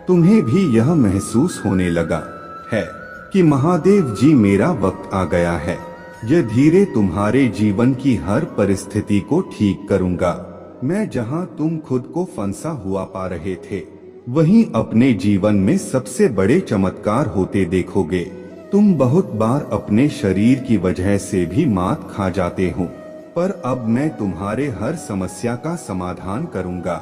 तुम्हें भी यह महसूस होने लगा है कि महादेव जी, मेरा वक्त आ गया है। यह धीरे तुम्हारे जीवन की हर परिस्थिति को ठीक करूंगा मैं। जहां तुम खुद को फंसा हुआ पा रहे थे, वहीं अपने जीवन में सबसे बड़े चमत्कार होते देखोगे। तुम बहुत बार अपने शरीर की वजह से भी मात खा जाते हो, पर अब मैं तुम्हारे हर समस्या का समाधान करूंगा,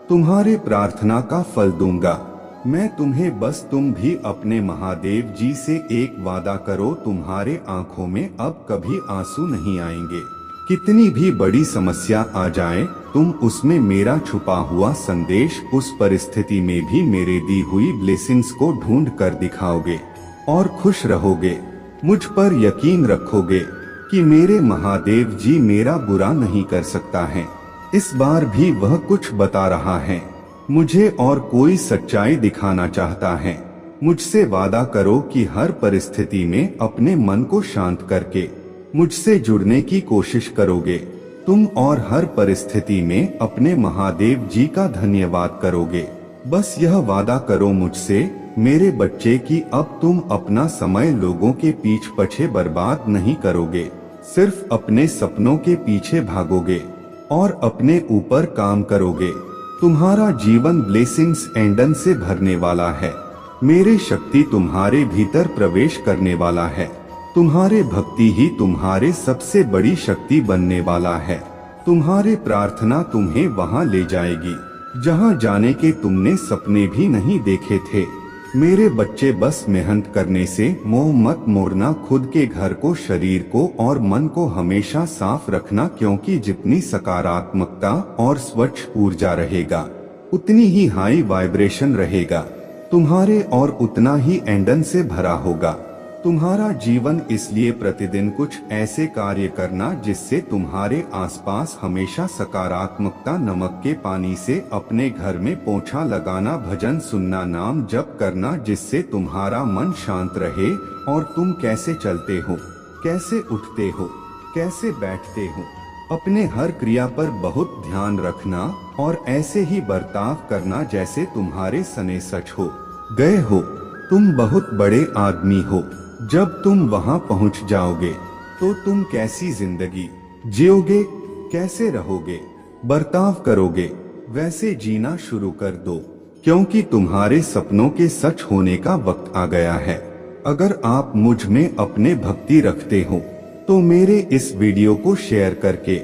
तुम्हारे प्रार्थना का फल दूंगा मैं तुम्हें। बस तुम भी अपने महादेव जी से एक वादा करो, तुम्हारे आंखों में अब कभी आंसू नहीं आएंगे। कितनी भी बड़ी समस्या आ जाए, तुम उसमें मेरा छुपा हुआ संदेश, उस परिस्थिति में भी मेरे दी हुई ब्लेसिंग्स को ढूंढ कर दिखाओगे और खुश रहोगे। मुझ पर यकीन रखोगे कि मेरे महादेव जी मेरा बुरा नहीं कर सकता है। इस बार भी वह कुछ बता रहा है मुझे और कोई सच्चाई दिखाना चाहता है। मुझसे वादा करो कि हर परिस्थिति में अपने मन को शांत करके मुझसे जुड़ने की कोशिश करोगे तुम, और हर परिस्थिति में अपने महादेव जी का धन्यवाद करोगे। बस यह वादा करो मुझसे मेरे बच्चे कि अब तुम अपना समय लोगों के पीछ पीछे बर्बाद नहीं करोगे, सिर्फ अपने सपनों के पीछे भागोगे और अपने ऊपर काम करोगे। तुम्हारा जीवन ब्लेसिंग्स एंडन से भरने वाला है। मेरे शक्ति तुम्हारे भीतर प्रवेश करने वाला है। तुम्हारे भक्ति ही तुम्हारे सबसे बड़ी शक्ति बनने वाला है। तुम्हारे प्रार्थना तुम्हें वहां ले जाएगी जहां जाने के तुमने सपने भी नहीं देखे थे। मेरे बच्चे, बस मेहनत करने से मोह मत मोड़ना। खुद के घर को, शरीर को और मन को हमेशा साफ रखना, क्योंकि जितनी सकारात्मकता और स्वच्छ ऊर्जा रहेगा, उतनी ही हाई वाइब्रेशन रहेगा तुम्हारे और उतना ही एंडन से भरा होगा तुम्हारा जीवन। इसलिए प्रतिदिन कुछ ऐसे कार्य करना जिससे तुम्हारे आसपास हमेशा सकारात्मकता। नमक के पानी से अपने घर में पोछा लगाना, भजन सुनना, नाम जप करना, जिससे तुम्हारा मन शांत रहे। और तुम कैसे चलते हो, कैसे उठते हो, कैसे बैठते हो, अपने हर क्रिया पर बहुत ध्यान रखना और ऐसे ही बर्ताव करना जैसे तुम्हारे सने सच हो गए हो। तुम बहुत बड़े आदमी हो। जब तुम वहां पहुंच जाओगे तो तुम कैसी जिंदगी जियोगे, कैसे रहोगे, बर्ताव करोगे, वैसे जीना शुरू कर दो, क्योंकि तुम्हारे सपनों के सच होने का वक्त आ गया है। अगर आप मुझ में अपने भक्ति रखते हो तो मेरे इस वीडियो को शेयर करके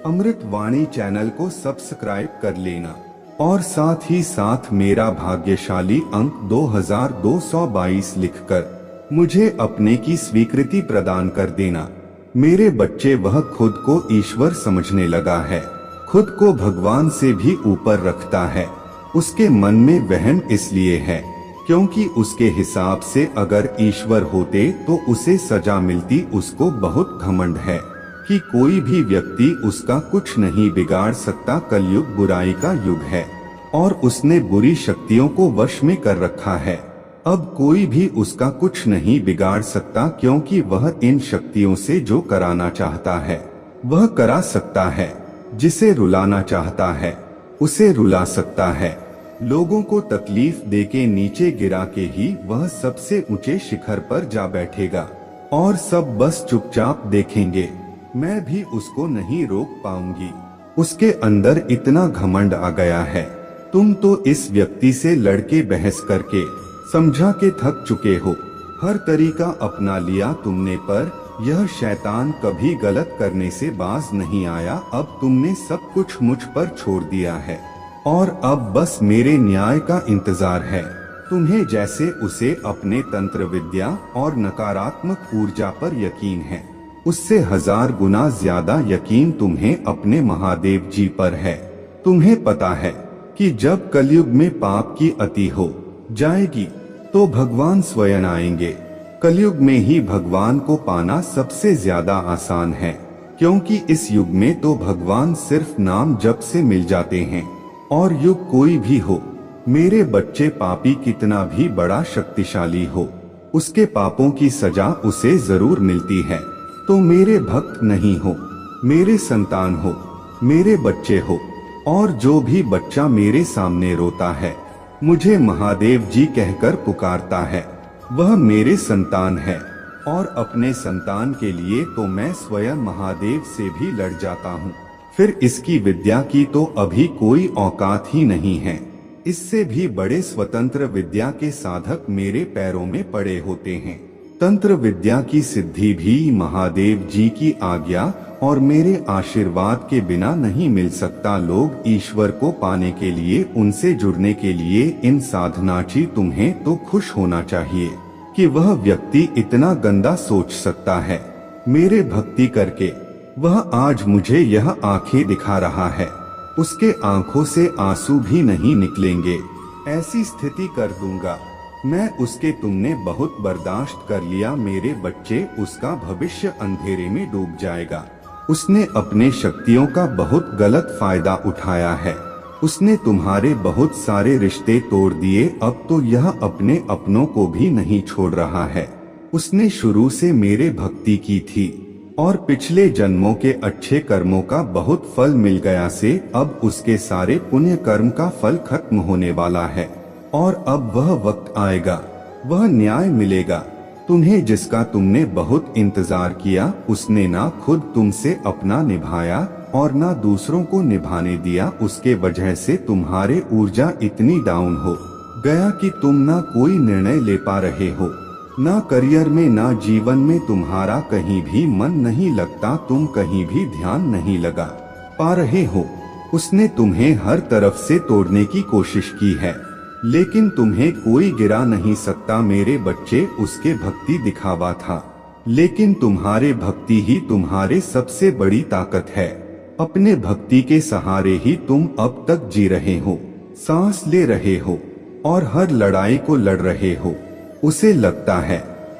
अमृत वाणी चैनल को सब्सक्राइब कर लेना और साथ ही साथ मेरा भाग्यशाली अंक 2222 लिखकर मुझे अपने की स्वीकृति प्रदान कर देना। मेरे बच्चे, वह खुद को ईश्वर समझने लगा है, खुद को भगवान से भी ऊपर रखता है। उसके मन में वहम इसलिए है क्योंकि उसके हिसाब से अगर ईश्वर होते तो उसे सजा मिलती। उसको बहुत घमंड है कि कोई भी व्यक्ति उसका कुछ नहीं बिगाड़ सकता। कलयुग बुराई का युग है और उसने बुरी शक्तियों को वश में कर रखा है। अब कोई भी उसका कुछ नहीं बिगाड़ सकता क्योंकि वह इन शक्तियों से जो कराना चाहता है वह करा सकता है। जिसे रुलाना चाहता है उसे रुला सकता है। लोगों को तकलीफ देके नीचे गिरा के ही वह सबसे ऊंचे शिखर पर जा बैठेगा और सब बस चुपचाप देखेंगे। मैं भी उसको नहीं रोक पाऊंगी। उसके अंदर इतना घमंड आ गया है। तुम तो इस व्यक्ति से लड़के बहस करके समझा के थक चुके हो। हर तरीका अपना लिया तुमने, पर यह शैतान कभी गलत करने से बाज नहीं आया। अब तुमने सब कुछ मुझ पर छोड़ दिया है और अब बस मेरे न्याय का इंतजार है। तुम्हें जैसे उसे अपने तंत्र विद्या और नकारात्मक ऊर्जा पर यकीन है, उससे 1000 गुना ज्यादा यकीन तुम्हें अपने महादेव जी पर है। तुम्हें पता है कि जब कलयुग में पाप की अति हो जाएगी तो भगवान स्वयं आएंगे। कलयुग में ही भगवान को पाना सबसे ज्यादा आसान है क्योंकि इस युग में तो भगवान सिर्फ नाम जप से मिल जाते हैं। और युग कोई भी हो मेरे बच्चे, पापी कितना भी बड़ा शक्तिशाली हो, उसके पापों की सजा उसे जरूर मिलती है। तो मेरे भक्त नहीं हो, मेरे संतान हो, मेरे बच्चे हो, और जो भी बच्चा मेरे सामने रोता है, मुझे महादेव जी कहकर पुकारता है, वह मेरे संतान है। और अपने संतान के लिए तो मैं स्वयं महादेव से भी लड़ जाता हूँ। फिर इसकी विद्या की तो अभी कोई औकात ही नहीं है। इससे भी बड़े स्वतंत्र विद्या के साधक मेरे पैरों में पड़े होते हैं। तंत्र विद्या की सिद्धि भी महादेव जी की आज्ञा और मेरे आशीर्वाद के बिना नहीं मिल सकता। लोग ईश्वर को पाने के लिए, उनसे जुड़ने के लिए इन साधनाची, तुम्हें तो खुश होना चाहिए कि वह व्यक्ति इतना गंदा सोच सकता है। मेरे भक्ति करके वह आज मुझे यह आंखें दिखा रहा है, उसके आंखों से आंसू भी नहीं निकलेंगे। ऐसी स्थिति कर दूंगा मैं उसके। तुमने बहुत बर्दाश्त कर लिया मेरे बच्चे, उसका भविष्य अंधेरे में डूब जाएगा। उसने अपने शक्तियों का बहुत गलत फायदा उठाया है। उसने तुम्हारे बहुत सारे रिश्ते तोड़ दिए। अब तो यह अपने अपनों को भी नहीं छोड़ रहा है। उसने शुरू से मेरे भक्ति की थी और पिछले जन्मों के अच्छे कर्मों का बहुत फल मिल गया से अब उसके सारे पुण्य कर्म का फल खत्म होने वाला है और अब वह वक्त आएगा, वह न्याय मिलेगा तुम्हें, जिसका तुमने बहुत इंतजार किया। उसने ना खुद तुमसे अपना निभाया और ना दूसरों को निभाने दिया। उसके वजह से तुम्हारे ऊर्जा इतनी डाउन हो गया कि तुम ना कोई निर्णय ले पा रहे हो, ना करियर में, ना जीवन में तुम्हारा कहीं भी मन नहीं लगता, तुम कहीं भी ध्यान नहीं लगा पा रहे हो। उसने तुम्हें हर तरफ से तोड़ने की कोशिश की है, लेकिन तुम्हें कोई गिरा नहीं सकता मेरे बच्चे। उसके भक्ति दिखावा था, लेकिन तुम्हारे भक्ति ही तुम्हारे सबसे बड़ी ताकत है। अपने भक्ति के सहारे ही तुम अब तक जी रहे हो, सांस ले रहे हो और हर लड़ाई को लड़ रहे हो। उसे लगता है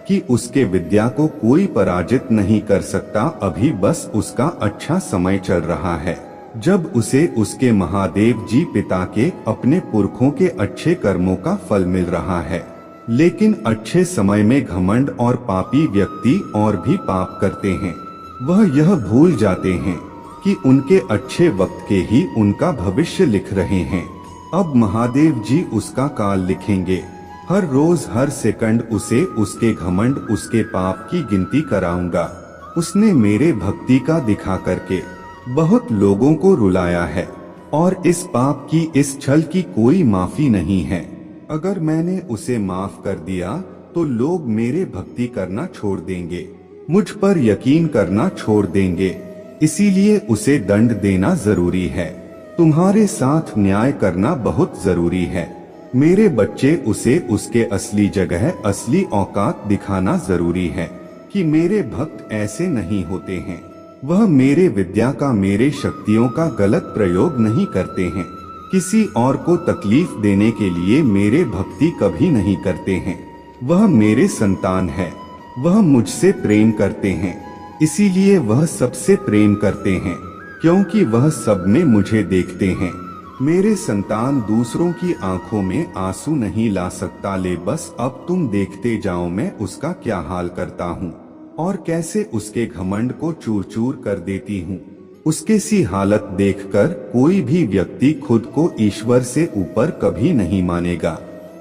कि उसके विद्या को कोई पराजित नहीं कर सकता। अभी बस उसका अच्छा समय चल रहा है, जब उसे उसके महादेव जी पिता के, अपने पुरखों के अच्छे कर्मों का फल मिल रहा है। लेकिन अच्छे समय में घमंड और पापी व्यक्ति और भी पाप करते हैं। वह यह भूल जाते हैं कि उनके अच्छे वक्त के ही उनका भविष्य लिख रहे हैं। अब महादेव जी उसका काल लिखेंगे। हर रोज हर सेकंड उसे उसके घमंड, उसके पाप की गिनती कराऊंगा। उसने मेरे भक्ति का दिखा करके बहुत लोगों को रुलाया है और इस पाप की, इस छल की कोई माफी नहीं है। अगर मैंने उसे माफ कर दिया तो लोग मेरे भक्ति करना छोड़ देंगे, मुझ पर यकीन करना छोड़ देंगे। इसीलिए उसे दंड देना जरूरी है। तुम्हारे साथ न्याय करना बहुत जरूरी है मेरे बच्चे। उसे उसके असली जगह, असली औकात दिखाना जरूरी है। कि मेरे भक्त ऐसे नहीं होते हैं। वह मेरे विद्या का, मेरे शक्तियों का गलत प्रयोग नहीं करते हैं। किसी और को तकलीफ देने के लिए मेरे भक्ति कभी नहीं करते हैं। वह मेरे संतान है, वह मुझसे प्रेम करते हैं, इसीलिए वह सबसे प्रेम करते हैं, क्योंकि वह सब में मुझे देखते हैं। मेरे संतान दूसरों की आंखों में आंसू नहीं ला सकता। ले बस अब तुम देखते जाओ मैं उसका क्या हाल करता हूँ और कैसे उसके घमंड को चूर चूर कर देती हूँ। उसके सी हालत देखकर कोई भी व्यक्ति खुद को ईश्वर से ऊपर कभी नहीं मानेगा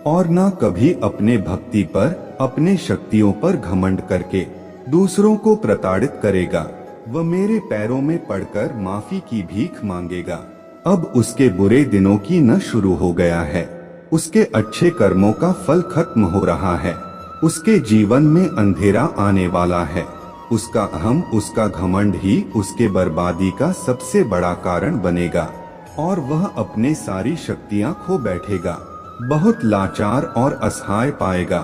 और न कभी अपने भक्ति पर, अपने शक्तियों पर घमंड करके दूसरों को प्रताड़ित करेगा। वह मेरे पैरों में पड़कर माफी की भीख मांगेगा। अब उसके बुरे दिनों की न शुरू हो गया है, उसके अच्छे कर्मों का फल खत्म हो रहा है। उसके जीवन में अंधेरा आने वाला है। उसका अहम, उसका घमंड ही उसके बर्बादी का सबसे बड़ा कारण बनेगा और वह अपने सारी शक्तियां खो बैठेगा। बहुत लाचार और असहाय पाएगा।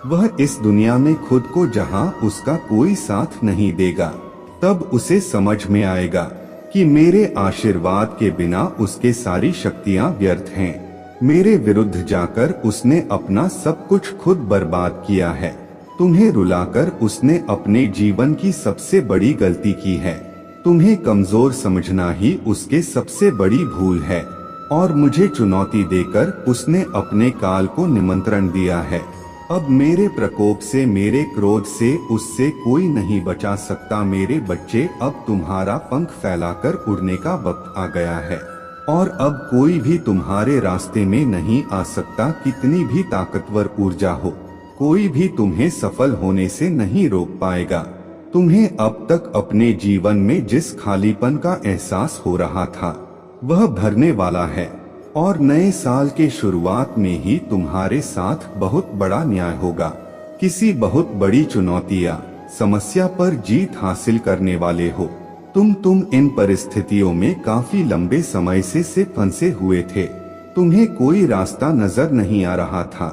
वह इस दुनिया में खुद को जहां उसका कोई साथ नहीं देगा, तब उसे समझ में आएगा कि मेरे आशीर्वाद के बिना उसके सारी शक्तियां व्यर्थ हैं। मेरे विरुद्ध जाकर उसने अपना सब कुछ खुद बर्बाद किया है। तुम्हें रुलाकर उसने अपने जीवन की सबसे बड़ी गलती की है। तुम्हें कमजोर समझना ही उसके सबसे बड़ी भूल है और मुझे चुनौती देकर उसने अपने काल को निमंत्रण दिया है। अब मेरे प्रकोप से, मेरे क्रोध से उससे कोई नहीं बचा सकता। मेरे बच्चे, अब तुम्हारा पंख फैलाकर उड़ने का वक्त आ गया है और अब कोई भी तुम्हारे रास्ते में नहीं आ सकता। कितनी भी ताकतवर ऊर्जा हो, कोई भी तुम्हें सफल होने से नहीं रोक पाएगा। तुम्हें अब तक अपने जीवन में जिस खालीपन का एहसास हो रहा था, वह भरने वाला है और नए साल के शुरुआत में ही तुम्हारे साथ बहुत बड़ा न्याय होगा। किसी बहुत बड़ी चुनौती या समस्या पर जीत हासिल करने वाले हो। तुम इन परिस्थितियों में काफी लंबे समय से फंसे हुए थे। तुम्हें कोई रास्ता नजर नहीं आ रहा था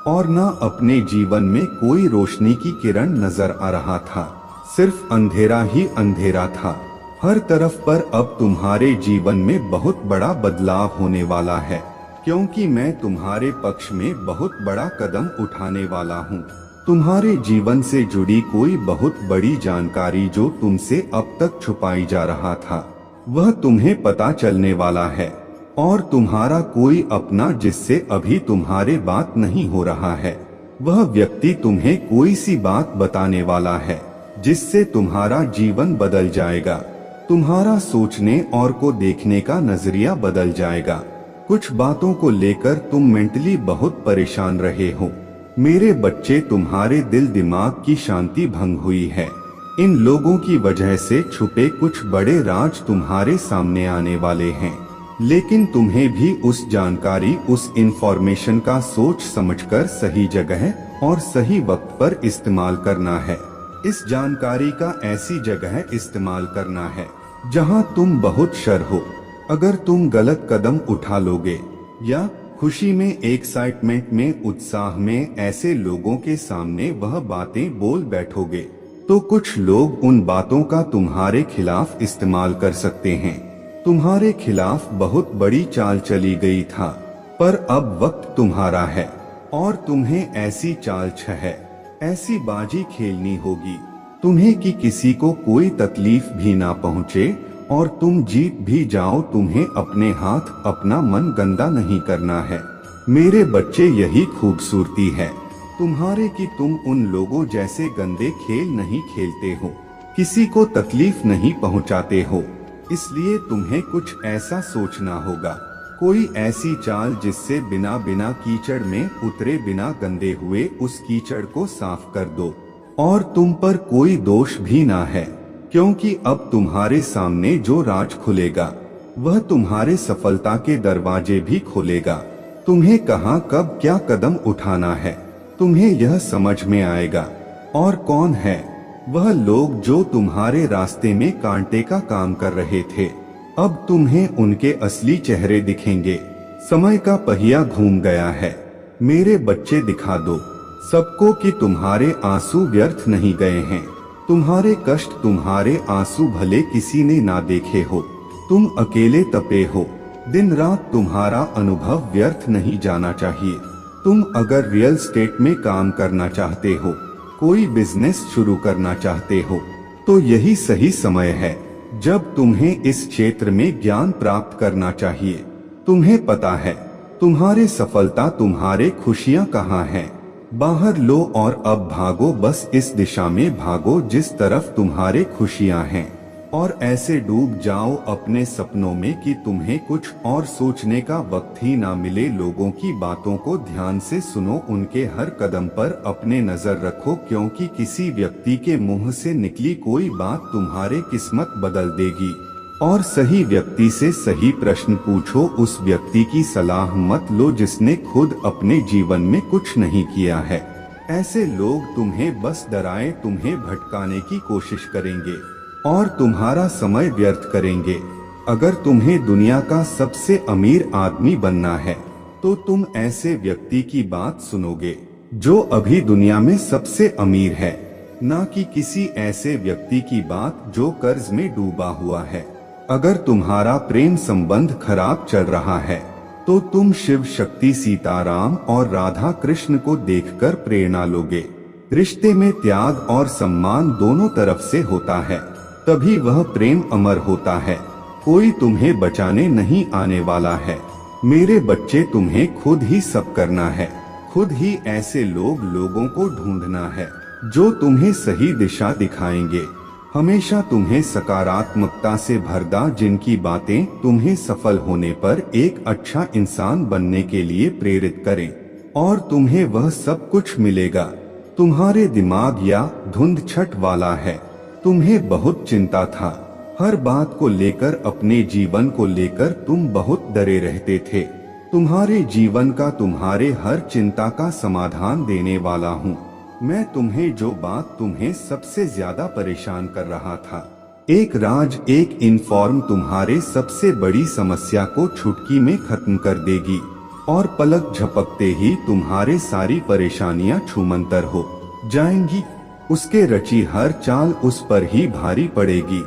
और न अपने जीवन में कोई रोशनी की किरण नजर आ रहा था। सिर्फ अंधेरा ही अंधेरा था हर तरफ पर। अब तुम्हारे जीवन में बहुत बड़ा बदलाव होने वाला है, क्योंकि मैं तुम्हारे पक्ष में बहुत बड़ा कदम उठाने वाला हूँ। तुम्हारे जीवन से जुड़ी कोई बहुत बड़ी जानकारी जो तुमसे अब तक छुपाई जा रहा था, वह तुम्हें पता चलने वाला है। और तुम्हारा कोई अपना जिससे अभी तुम्हारे बात नहीं हो रहा है, वह व्यक्ति तुम्हें कोई सी बात बताने वाला है जिससे तुम्हारा जीवन बदल जाएगा। तुम्हारा सोचने और को देखने का नजरिया बदल जाएगा। कुछ बातों को लेकर तुम मेंटली बहुत परेशान रहे हो। मेरे बच्चे, तुम्हारे दिल दिमाग की शांति भंग हुई है। इन लोगों की वजह से छुपे कुछ बड़े राज तुम्हारे सामने आने वाले हैं, लेकिन तुम्हें भी उस जानकारी, उस इंफॉर्मेशन का सोच समझकर सही जगह और सही वक्त पर इस्तेमाल करना है। इस जानकारी का ऐसी जगह इस्तेमाल करना है जहां तुम बहुत शर हो। अगर तुम गलत कदम उठा लोगे या खुशी में, एक्साइटमेंट में, उत्साह में ऐसे लोगों के सामने वह बातें बोल बैठोगे, तो कुछ लोग उन बातों का तुम्हारे खिलाफ इस्तेमाल कर सकते हैं। तुम्हारे खिलाफ बहुत बड़ी चाल चली गई था, पर अब वक्त तुम्हारा है और तुम्हें ऐसी चाल है, ऐसी बाजी खेलनी होगी तुम्हें कि किसी को कोई तकलीफ भी ना पहुँचे और तुम जीत भी जाओ। तुम्हें अपने हाथ, अपना मन गंदा नहीं करना है। मेरे बच्चे, यही खूबसूरती है तुम्हारे कि तुम उन लोगों जैसे गंदे खेल नहीं खेलते हो, किसी को तकलीफ नहीं पहुंचाते हो। इसलिए तुम्हें कुछ ऐसा सोचना होगा, कोई ऐसी चाल जिससे बिना बिना कीचड़ में उतरे, बिना गंदे हुए उस कीचड़ को साफ कर दो और तुम पर कोई दोष भी ना है, क्योंकि अब तुम्हारे सामने जो राज खुलेगा वह तुम्हारे सफलता के दरवाजे भी खोलेगा। तुम्हें कहां, कब, क्या कदम उठाना है, तुम्हें यह समझ में आएगा। और कौन है वह लोग जो तुम्हारे रास्ते में कांटे का काम कर रहे थे, अब तुम्हें उनके असली चेहरे दिखेंगे। समय का पहिया घूम गया है। मेरे बच्चे, दिखा दो सबको कि तुम्हारे आंसू व्यर्थ नहीं गए हैं। तुम्हारे कष्ट, तुम्हारे आंसू भले किसी ने ना देखे हो, तुम अकेले तपे हो, दिन रात तुम्हारा अनुभव व्यर्थ नहीं जाना चाहिए। तुम अगर रियल एस्टेट में काम करना चाहते हो, कोई बिजनेस शुरू करना चाहते हो, तो यही सही समय है जब तुम्हें इस क्षेत्र में ज्ञान प्राप्त करना चाहिए। तुम्हें पता है तुम्हारे सफलता, तुम्हारे खुशियां कहाँ हैं, बाहर लो और अब भागो, बस इस दिशा में भागो जिस तरफ तुम्हारे खुशियां हैं, और ऐसे डूब जाओ अपने सपनों में कि तुम्हें कुछ और सोचने का वक्त ही ना मिले। लोगों की बातों को ध्यान से सुनो, उनके हर कदम पर अपने नजर रखो, क्योंकि किसी व्यक्ति के मुंह से निकली कोई बात तुम्हारे किस्मत बदल देगी। और सही व्यक्ति से सही प्रश्न पूछो, उस व्यक्ति की सलाह मत लो जिसने खुद अपने जीवन में कुछ नहीं किया है। ऐसे लोग तुम्हें बस डराएं, तुम्हें भटकाने की कोशिश करेंगे और तुम्हारा समय व्यर्थ करेंगे। अगर तुम्हें दुनिया का सबसे अमीर आदमी बनना है, तो तुम ऐसे व्यक्ति की बात सुनोगे जो अभी दुनिया में सबसे अमीर है, ना कि किसी ऐसे व्यक्ति की बात जो कर्ज में डूबा हुआ है। अगर तुम्हारा प्रेम संबंध खराब चल रहा है, तो तुम शिव शक्ति, सीताराम और राधा कृष्ण को देखकर प्रेरणा लोगे। रिश्ते में त्याग और सम्मान दोनों तरफ से होता है, तभी वह प्रेम अमर होता है। कोई तुम्हें बचाने नहीं आने वाला है। मेरे बच्चे, तुम्हें खुद ही सब करना है, खुद ही ऐसे लोगों को ढूंढना है जो तुम्हें सही दिशा दिखाएंगे, हमेशा तुम्हें सकारात्मकता से भरदा, जिनकी बातें तुम्हें सफल होने पर एक अच्छा इंसान बनने के लिए प्रेरित करें, और तुम्हें वह सब कुछ मिलेगा। तुम्हारे दिमाग या धुंध छट वाला है, तुम्हें बहुत चिंता था, हर बात को लेकर, अपने जीवन को लेकर तुम बहुत डरे रहते थे। तुम्हारे जीवन का, तुम्हारे हर चिंता का समाधान देने वाला हूँ मैं। तुम्हें जो बात तुम्हें सबसे ज्यादा परेशान कर रहा था, एक राज, एक इन्फॉर्म तुम्हारे सबसे बड़ी समस्या को चुटकी में खत्म कर देगी, और पलक झपकते ही तुम्हारे सारी परेशानियां छूमंतर हो जाएंगी। उसके रची हर चाल उस पर ही भारी पड़ेगी।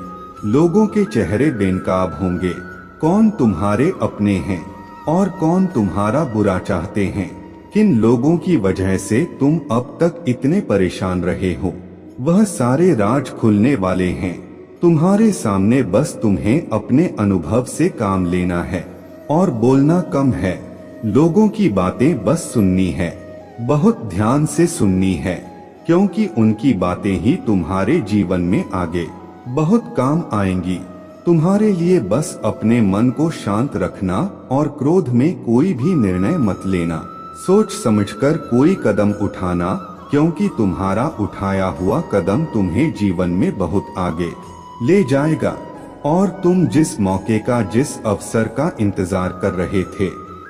लोगों के चेहरे बेनकाब होंगे, कौन तुम्हारे अपने हैं और कौन तुम्हारा बुरा चाहते हैं। किन लोगों की वजह से तुम अब तक इतने परेशान रहे हो, वह सारे राज खुलने वाले हैं तुम्हारे सामने। बस तुम्हें अपने अनुभव से काम लेना है और बोलना कम है। लोगों की बातें बस सुननी है, बहुत ध्यान से सुननी है, क्योंकि उनकी बातें ही तुम्हारे जीवन में आगे बहुत काम आएंगी। तुम्हारे लिए बस अपने मन को शांत रखना और क्रोध में कोई भी निर्णय मत लेना। सोच समझकर कोई कदम उठाना, क्योंकि तुम्हारा उठाया हुआ कदम तुम्हें जीवन में बहुत आगे ले जाएगा। और तुम जिस मौके का, जिस अवसर का इंतजार कर रहे थे,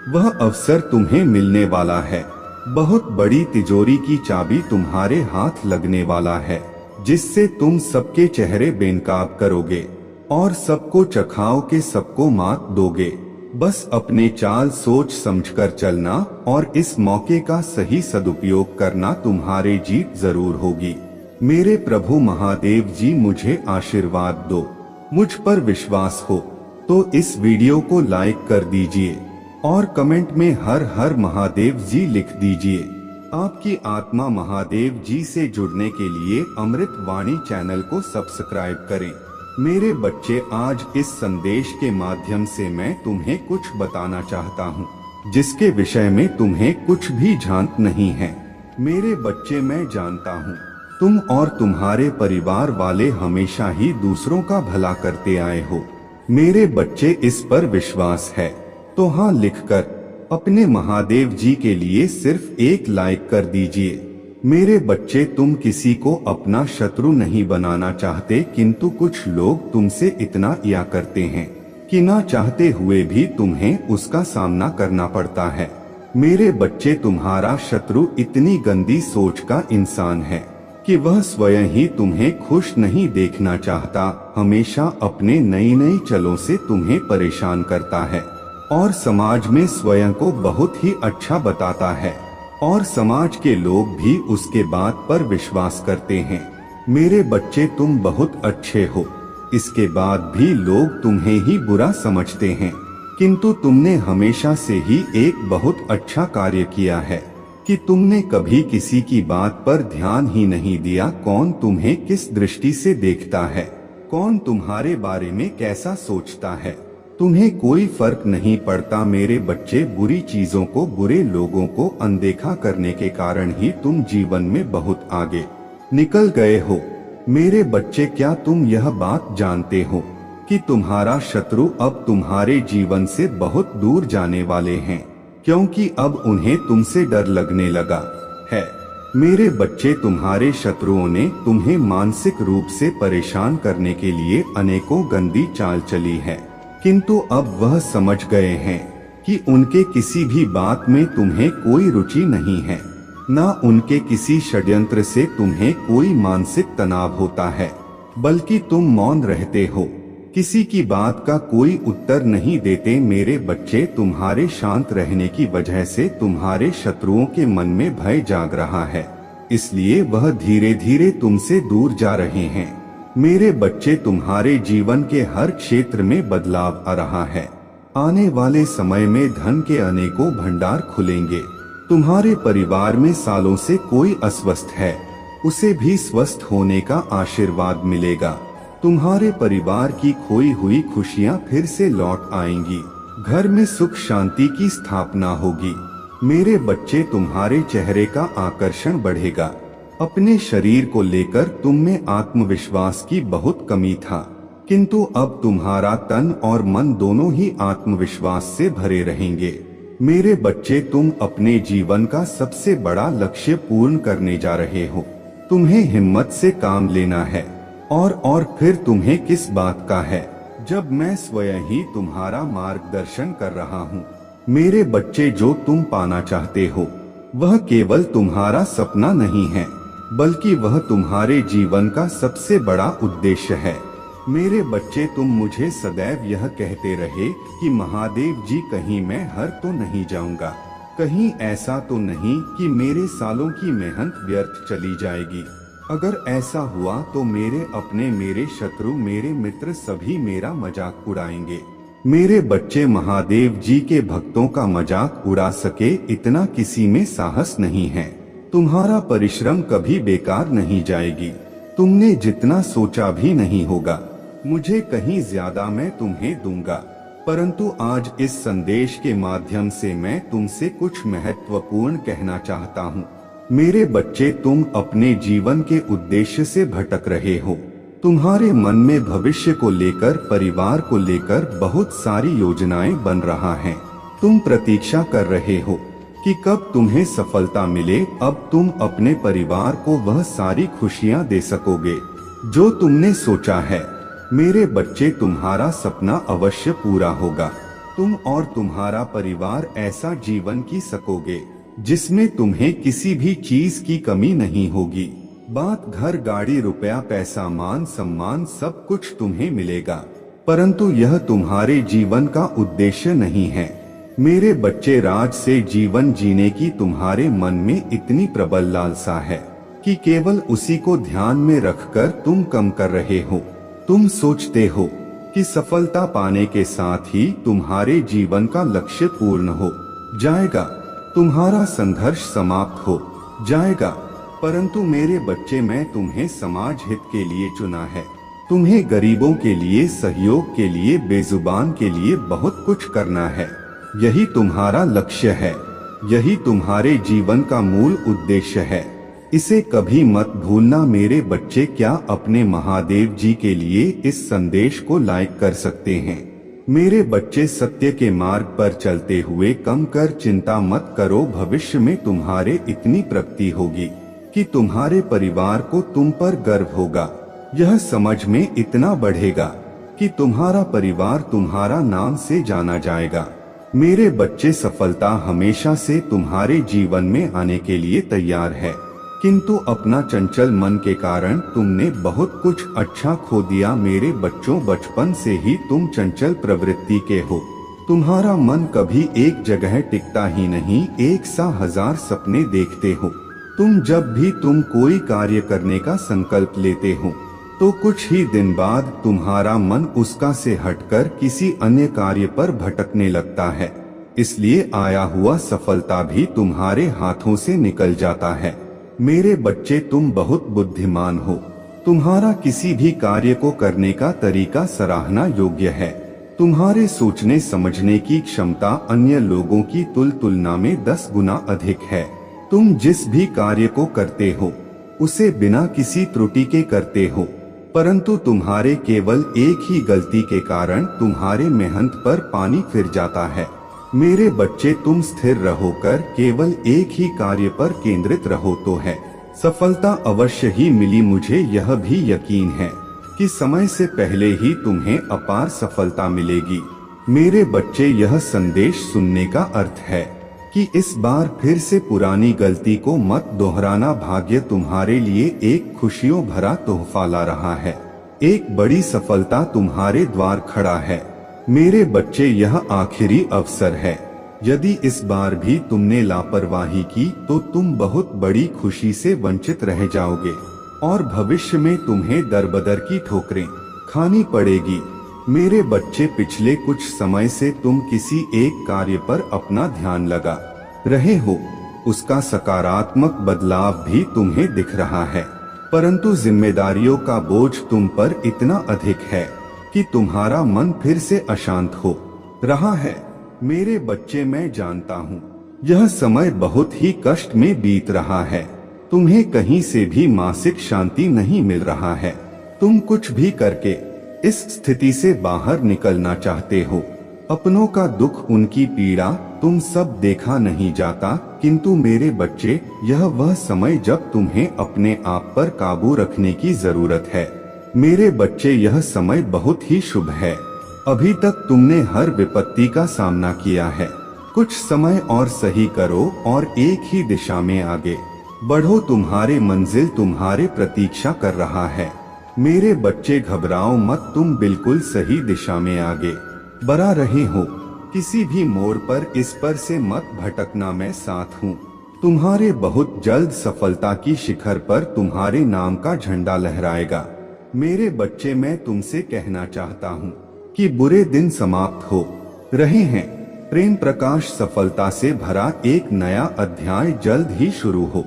वह अवसर तुम्हें मिलने वाला है। बहुत बड़ी तिजोरी की चाबी तुम्हारे हाथ लगने वाला है, जिससे तुम सबके चेहरे बेनकाब करोगे और सबको चखाओ के सबको मात दोगे। बस अपने चाल सोच समझकर चलना और इस मौके का सही सदुपयोग करना, तुम्हारे जीत जरूर होगी। मेरे प्रभु महादेव जी, मुझे आशीर्वाद दो। मुझ पर विश्वास हो तो इस वीडियो को लाइक कर दीजिए और कमेंट में हर हर महादेव जी लिख दीजिए। आपकी आत्मा महादेव जी से जुड़ने के लिए अमृत वाणी चैनल को सब्सक्राइब करें। मेरे बच्चे, आज इस संदेश के माध्यम से मैं तुम्हें कुछ बताना चाहता हूँ, जिसके विषय में तुम्हें कुछ भी जानत नहीं है। मेरे बच्चे, मैं जानता हूँ तुम और तुम्हारे परिवार वाले हमेशा ही दूसरों का भला करते आए हो। मेरे बच्चे, इस पर विश्वास है तो हाँ लिखकर अपने महादेव जी के लिए सिर्फ एक लाइक कर दीजिए। मेरे बच्चे, तुम किसी को अपना शत्रु नहीं बनाना चाहते, किंतु कुछ लोग तुमसे इतना या करते हैं कि ना चाहते हुए भी तुम्हें उसका सामना करना पड़ता है। मेरे बच्चे, तुम्हारा शत्रु इतनी गंदी सोच का इंसान है कि वह स्वयं ही तुम्हें खुश नहीं देखना चाहता, हमेशा अपने नई नई चलों से तुम्हें परेशान करता है और समाज में स्वयं को बहुत ही अच्छा बताता है, और समाज के लोग भी उसके बात पर विश्वास करते हैं। मेरे बच्चे तुम बहुत अच्छे हो। इसके बाद भी लोग तुम्हें ही बुरा समझते हैं, किंतु तुमने हमेशा से ही एक बहुत अच्छा कार्य किया है कि तुमने कभी किसी की बात पर ध्यान ही नहीं दिया। कौन तुम्हें किस दृष्टि से देखता है, कौन तुम्हारे बारे में कैसा सोचता है, तुम्हें कोई फर्क नहीं पड़ता। मेरे बच्चे, बुरी चीजों को, बुरे लोगों को अनदेखा करने के कारण ही तुम जीवन में बहुत आगे निकल गए हो। मेरे बच्चे, क्या तुम यह बात जानते हो कि तुम्हारा शत्रु अब तुम्हारे जीवन से बहुत दूर जाने वाले हैं, क्योंकि अब उन्हें तुमसे डर लगने लगा है। मेरे बच्चे, तुम्हारे शत्रुओं ने तुम्हें मानसिक रूप से परेशान करने के लिए अनेकों गंदी चाल चली है, किंतु अब वह समझ गए हैं कि उनके किसी भी बात में तुम्हें कोई रुचि नहीं है, ना उनके किसी षड्यंत्र से तुम्हें कोई मानसिक तनाव होता है, बल्कि तुम मौन रहते हो, किसी की बात का कोई उत्तर नहीं देते। मेरे बच्चे, तुम्हारे शांत रहने की वजह से तुम्हारे शत्रुओं के मन में भय जाग रहा है, इसलिए वह धीरे धीरे तुमसे दूर जा रहे हैं। मेरे बच्चे, तुम्हारे जीवन के हर क्षेत्र में बदलाव आ रहा है। आने वाले समय में धन के अनेकों भंडार खुलेंगे। तुम्हारे परिवार में सालों से कोई अस्वस्थ है, उसे भी स्वस्थ होने का आशीर्वाद मिलेगा। तुम्हारे परिवार की खोई हुई खुशियां फिर से लौट आएंगी। घर में सुख शांति की स्थापना होगी। मेरे बच्चे, तुम्हारे चेहरे का आकर्षण बढ़ेगा। अपने शरीर को लेकर तुम में आत्मविश्वास की बहुत कमी था, किंतु अब तुम्हारा तन और मन दोनों ही आत्मविश्वास से भरे रहेंगे। मेरे बच्चे, तुम अपने जीवन का सबसे बड़ा लक्ष्य पूर्ण करने जा रहे हो। तुम्हें हिम्मत से काम लेना है। और फिर तुम्हें किस बात का है, जब मैं स्वयं ही तुम्हारा मार्गदर्शन कर रहा हूँ। मेरे बच्चे, जो तुम पाना चाहते हो वह केवल तुम्हारा सपना नहीं है, बल्कि वह तुम्हारे जीवन का सबसे बड़ा उद्देश्य है। मेरे बच्चे, तुम मुझे सदैव यह कहते रहे कि महादेव जी, कहीं मैं हर तो नहीं जाऊंगा, कहीं ऐसा तो नहीं कि मेरे सालों की मेहनत व्यर्थ चली जाएगी। अगर ऐसा हुआ तो मेरे अपने, मेरे शत्रु, मेरे मित्र सभी मेरा मजाक उड़ाएंगे। मेरे बच्चे, महादेव जी के भक्तों का मजाक उड़ा सके इतना किसी में साहस नहीं है। तुम्हारा परिश्रम कभी बेकार नहीं जाएगी। तुमने जितना सोचा भी नहीं होगा। मुझे कहीं ज्यादा मैं तुम्हें दूंगा, परंतु आज इस संदेश के माध्यम से मैं तुमसे कुछ महत्वपूर्ण कहना चाहता हूँ। मेरे बच्चे, तुम अपने जीवन के उद्देश्य से भटक रहे हो। तुम्हारे मन में भविष्य को लेकर, परिवार को लेकर बहुत सारी योजनाएं बन रहा हैं। तुम प्रतीक्षा कर रहे हो कि कब तुम्हें सफलता मिले। अब तुम अपने परिवार को वह सारी खुशियां दे सकोगे जो तुमने सोचा है। मेरे बच्चे, तुम्हारा सपना अवश्य पूरा होगा। तुम और तुम्हारा परिवार ऐसा जीवन जी सकोगे जिसमें तुम्हें किसी भी चीज की कमी नहीं होगी। बात घर, गाड़ी, रुपया, पैसा, मान सम्मान सब कुछ तुम्हें मिलेगा, परंतु यह तुम्हारे जीवन का उद्देश्य नहीं है। मेरे बच्चे, राज से जीवन जीने की तुम्हारे मन में इतनी प्रबल लालसा है कि केवल उसी को ध्यान में रखकर तुम कम कर रहे हो। तुम सोचते हो कि सफलता पाने के साथ ही तुम्हारे जीवन का लक्ष्य पूर्ण हो जाएगा, तुम्हारा संघर्ष समाप्त हो जाएगा, परंतु मेरे बच्चे, मैं तुम्हें समाज हित के लिए चुना है। तुम्हें गरीबों के लिए, सहयोग के लिए, बेजुबान के लिए बहुत कुछ करना है। यही तुम्हारा लक्ष्य है, यही तुम्हारे जीवन का मूल उद्देश्य है। इसे कभी मत भूलना। मेरे बच्चे, क्या अपने महादेव जी के लिए इस संदेश को लाइक कर सकते हैं? मेरे बच्चे, सत्य के मार्ग पर चलते हुए कम कर चिंता मत करो। भविष्य में तुम्हारे इतनी प्रगति होगी कि तुम्हारे परिवार को तुम पर गर्व होगा। यह समझ में इतना बढ़ेगा कि तुम्हारा परिवार तुम्हारा नाम से जाना जाएगा। मेरे बच्चे, सफलता हमेशा से तुम्हारे जीवन में आने के लिए तैयार है, किंतु अपना चंचल मन के कारण तुमने बहुत कुछ अच्छा खो दिया। मेरे बच्चों, बचपन से ही तुम चंचल प्रवृत्ति के हो। तुम्हारा मन कभी एक जगह टिकता ही नहीं, एक सा हजार सपने देखते हो। तुम कोई कार्य करने का संकल्प लेते हो तो कुछ ही दिन बाद तुम्हारा मन उसका से हटकर किसी अन्य कार्य पर भटकने लगता है, इसलिए आया हुआ सफलता भी तुम्हारे हाथों से निकल जाता है। मेरे बच्चे, तुम बहुत बुद्धिमान हो। तुम्हारा किसी भी कार्य को करने का तरीका सराहना योग्य है। तुम्हारे सोचने समझने की क्षमता अन्य लोगों की तुलना में 10 गुना अधिक है। तुम जिस भी कार्य को करते हो उसे बिना किसी त्रुटि के करते हो, परंतु तुम्हारे केवल एक ही गलती के कारण तुम्हारे मेहनत पर पानी फिर जाता है। मेरे बच्चे, तुम स्थिर रहोकर केवल एक ही कार्य पर केंद्रित रहो तो है सफलता अवश्य ही मिली। मुझे यह भी यकीन है कि समय से पहले ही तुम्हें अपार सफलता मिलेगी। मेरे बच्चे, यह संदेश सुनने का अर्थ है कि इस बार फिर से पुरानी गलती को मत दोहराना। भाग्य तुम्हारे लिए एक खुशियों भरा तोहफा ला रहा है। एक बड़ी सफलता तुम्हारे द्वार खड़ा है। मेरे बच्चे, यह आखिरी अवसर है। यदि इस बार भी तुमने लापरवाही की तो तुम बहुत बड़ी खुशी से वंचित रह जाओगे और भविष्य में तुम्हें दरबदर की ठोकरें खानी पड़ेगी। मेरे बच्चे, पिछले कुछ समय से तुम किसी एक कार्य पर अपना ध्यान लगा रहे हो, उसका सकारात्मक बदलाव भी तुम्हें दिख रहा है, परंतु जिम्मेदारियों का बोझ तुम पर इतना अधिक है कि तुम्हारा मन फिर से अशांत हो रहा है। मेरे बच्चे, मैं जानता हूँ यह समय बहुत ही कष्ट में बीत रहा है। तुम्हें कहीं से भी मानसिक शांति नहीं मिल रहा है। तुम कुछ भी करके इस स्थिति से बाहर निकलना चाहते हो। अपनों का दुख, उनकी पीड़ा तुम सब देखा नहीं जाता, किंतु मेरे बच्चे, यह वह समय जब तुम्हें अपने आप पर काबू रखने की जरूरत है। मेरे बच्चे, यह समय बहुत ही शुभ है। अभी तक तुमने हर विपत्ति का सामना किया है। कुछ समय और सही करो और एक ही दिशा में आगे बढ़ो। तुम्हारे मंजिल तुम्हारे प्रतीक्षा कर रहा है। मेरे बच्चे, घबराओ मत, तुम बिल्कुल सही दिशा में आगे बढ़ रहे हो। किसी भी मोड़ पर इस पर से मत भटकना, मैं साथ हूँ। तुम्हारे बहुत जल्द सफलता की शिखर पर तुम्हारे नाम का झंडा लहराएगा। मेरे बच्चे, मैं तुमसे कहना चाहता हूँ कि बुरे दिन समाप्त हो रहे हैं। प्रेम प्रकाश सफलता से भरा एक नया अध्याय जल्द ही शुरू हो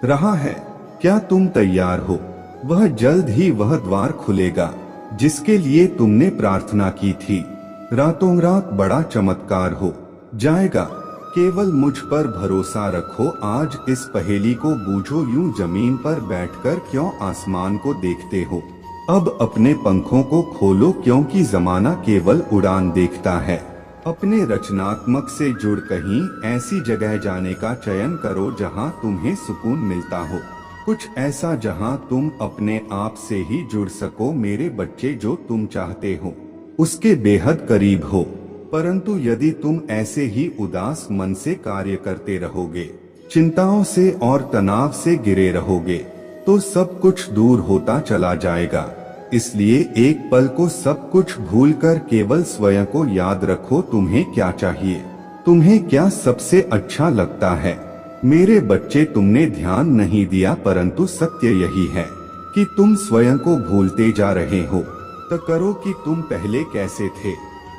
रहा है। क्या तुम तैयार हो? वह जल्द ही वह द्वार खुलेगा जिसके लिए तुमने प्रार्थना की थी। रातों रात बड़ा चमत्कार हो जाएगा। केवल मुझ पर भरोसा रखो। आज इस पहेली को बूझो। यूं जमीन पर बैठकर क्यों आसमान को देखते हो? अब अपने पंखों को खोलो, क्योंकि जमाना केवल उड़ान देखता है। अपने रचनात्मक से जुड़ कहीं ऐसी जगह जाने का चयन करो जहां तुम्हें सुकून मिलता हो। कुछ ऐसा जहां तुम अपने आप से ही जुड़ सको। मेरे बच्चे, जो तुम चाहते हो उसके बेहद करीब हो, परंतु यदि तुम ऐसे ही उदास मन से कार्य करते रहोगे, चिंताओं से और तनाव से घिरे रहोगे, तो सब कुछ दूर होता चला जाएगा। इसलिए एक पल को सब कुछ भूलकर केवल स्वयं को याद रखो। तुम्हें क्या चाहिए? तुम्हें क्या सबसे अच्छा लगता है? मेरे बच्चे, तुमने ध्यान नहीं दिया, परंतु सत्य यही है कि तुम स्वयं को भूलते जा रहे हो। तो करो कि तुम पहले कैसे थे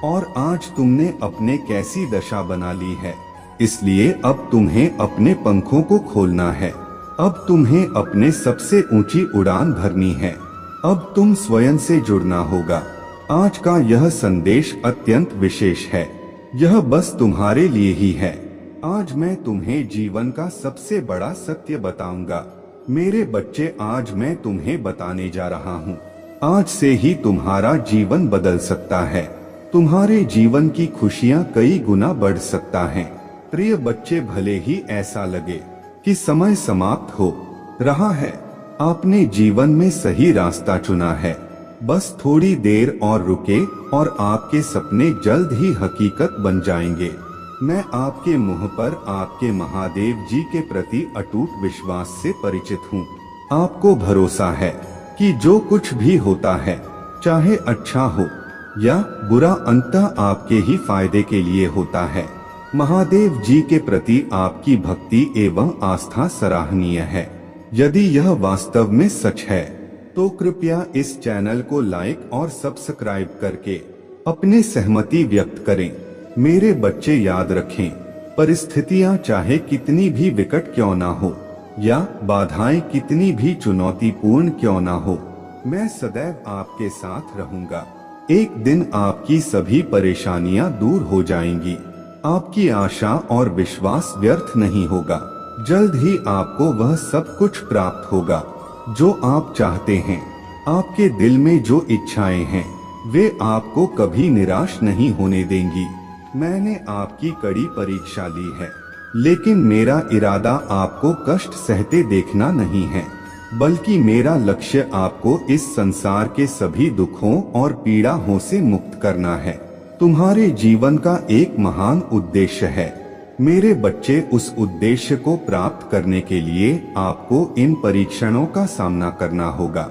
और आज तुमने अपने कैसी दशा बना ली है। इसलिए अब तुम्हें अपने पंखों को खोलना है। अब तुम्हें अपने सबसे ऊंची उड़ान भरनी है। अब तुम स्वयं से जुड़ना होगा। आज का यह संदेश अत्यंत विशेष है। यह बस तुम्हारे लिए ही है। आज मैं तुम्हें जीवन का सबसे बड़ा सत्य बताऊंगा। मेरे बच्चे, आज मैं तुम्हें बताने जा रहा हूँ। आज से ही तुम्हारा जीवन बदल सकता है। तुम्हारे जीवन की खुशियाँ कई गुना बढ़ सकता है। प्रिय बच्चे, भले ही ऐसा लगे कि समय समाप्त हो रहा है, आपने जीवन में सही रास्ता चुना है। बस थोड़ी देर और रुके और आपके सपने जल्द ही हकीकत बन जाएंगे। मैं आपके मुंह पर आपके महादेव जी के प्रति अटूट विश्वास से परिचित हूँ। आपको भरोसा है कि जो कुछ भी होता है, चाहे अच्छा हो या बुरा, अंततः आपके ही फायदे के लिए होता है। महादेव जी के प्रति आपकी भक्ति एवं आस्था सराहनीय है। यदि यह वास्तव में सच है तो कृपया इस चैनल को लाइक और सब्सक्राइब करके अपनी सहमति व्यक्त करें। मेरे बच्चे याद रखें, परिस्थितियां चाहे कितनी भी विकट क्यों ना हो या बाधाएं कितनी भी चुनौतीपूर्ण क्यों ना हो, मैं सदैव आपके साथ रहूंगा। एक दिन आपकी सभी परेशानियां दूर हो जाएंगी। आपकी आशा और विश्वास व्यर्थ नहीं होगा। जल्द ही आपको वह सब कुछ प्राप्त होगा जो आप चाहते हैं। आपके दिल में जो इच्छाएं हैं वे आपको कभी निराश नहीं होने देंगी। मैंने आपकी कड़ी परीक्षा ली है, लेकिन मेरा इरादा आपको कष्ट सहते देखना नहीं है, बल्कि मेरा लक्ष्य आपको इस संसार के सभी दुखों और पीड़ाओं से मुक्त करना है। तुम्हारे जीवन का एक महान उद्देश्य है। मेरे बच्चे, उस उद्देश्य को प्राप्त करने के लिए आपको इन परीक्षणों का सामना करना होगा।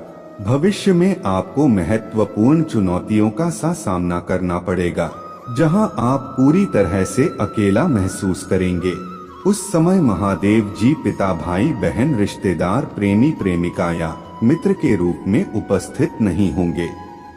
भविष्य में आपको महत्वपूर्ण चुनौतियों का सामना करना पड़ेगा, जहां आप पूरी तरह से अकेला महसूस करेंगे। उस समय महादेव जी पिता, भाई बहन, रिश्तेदार, प्रेमी प्रेमिका या मित्र के रूप में उपस्थित नहीं होंगे।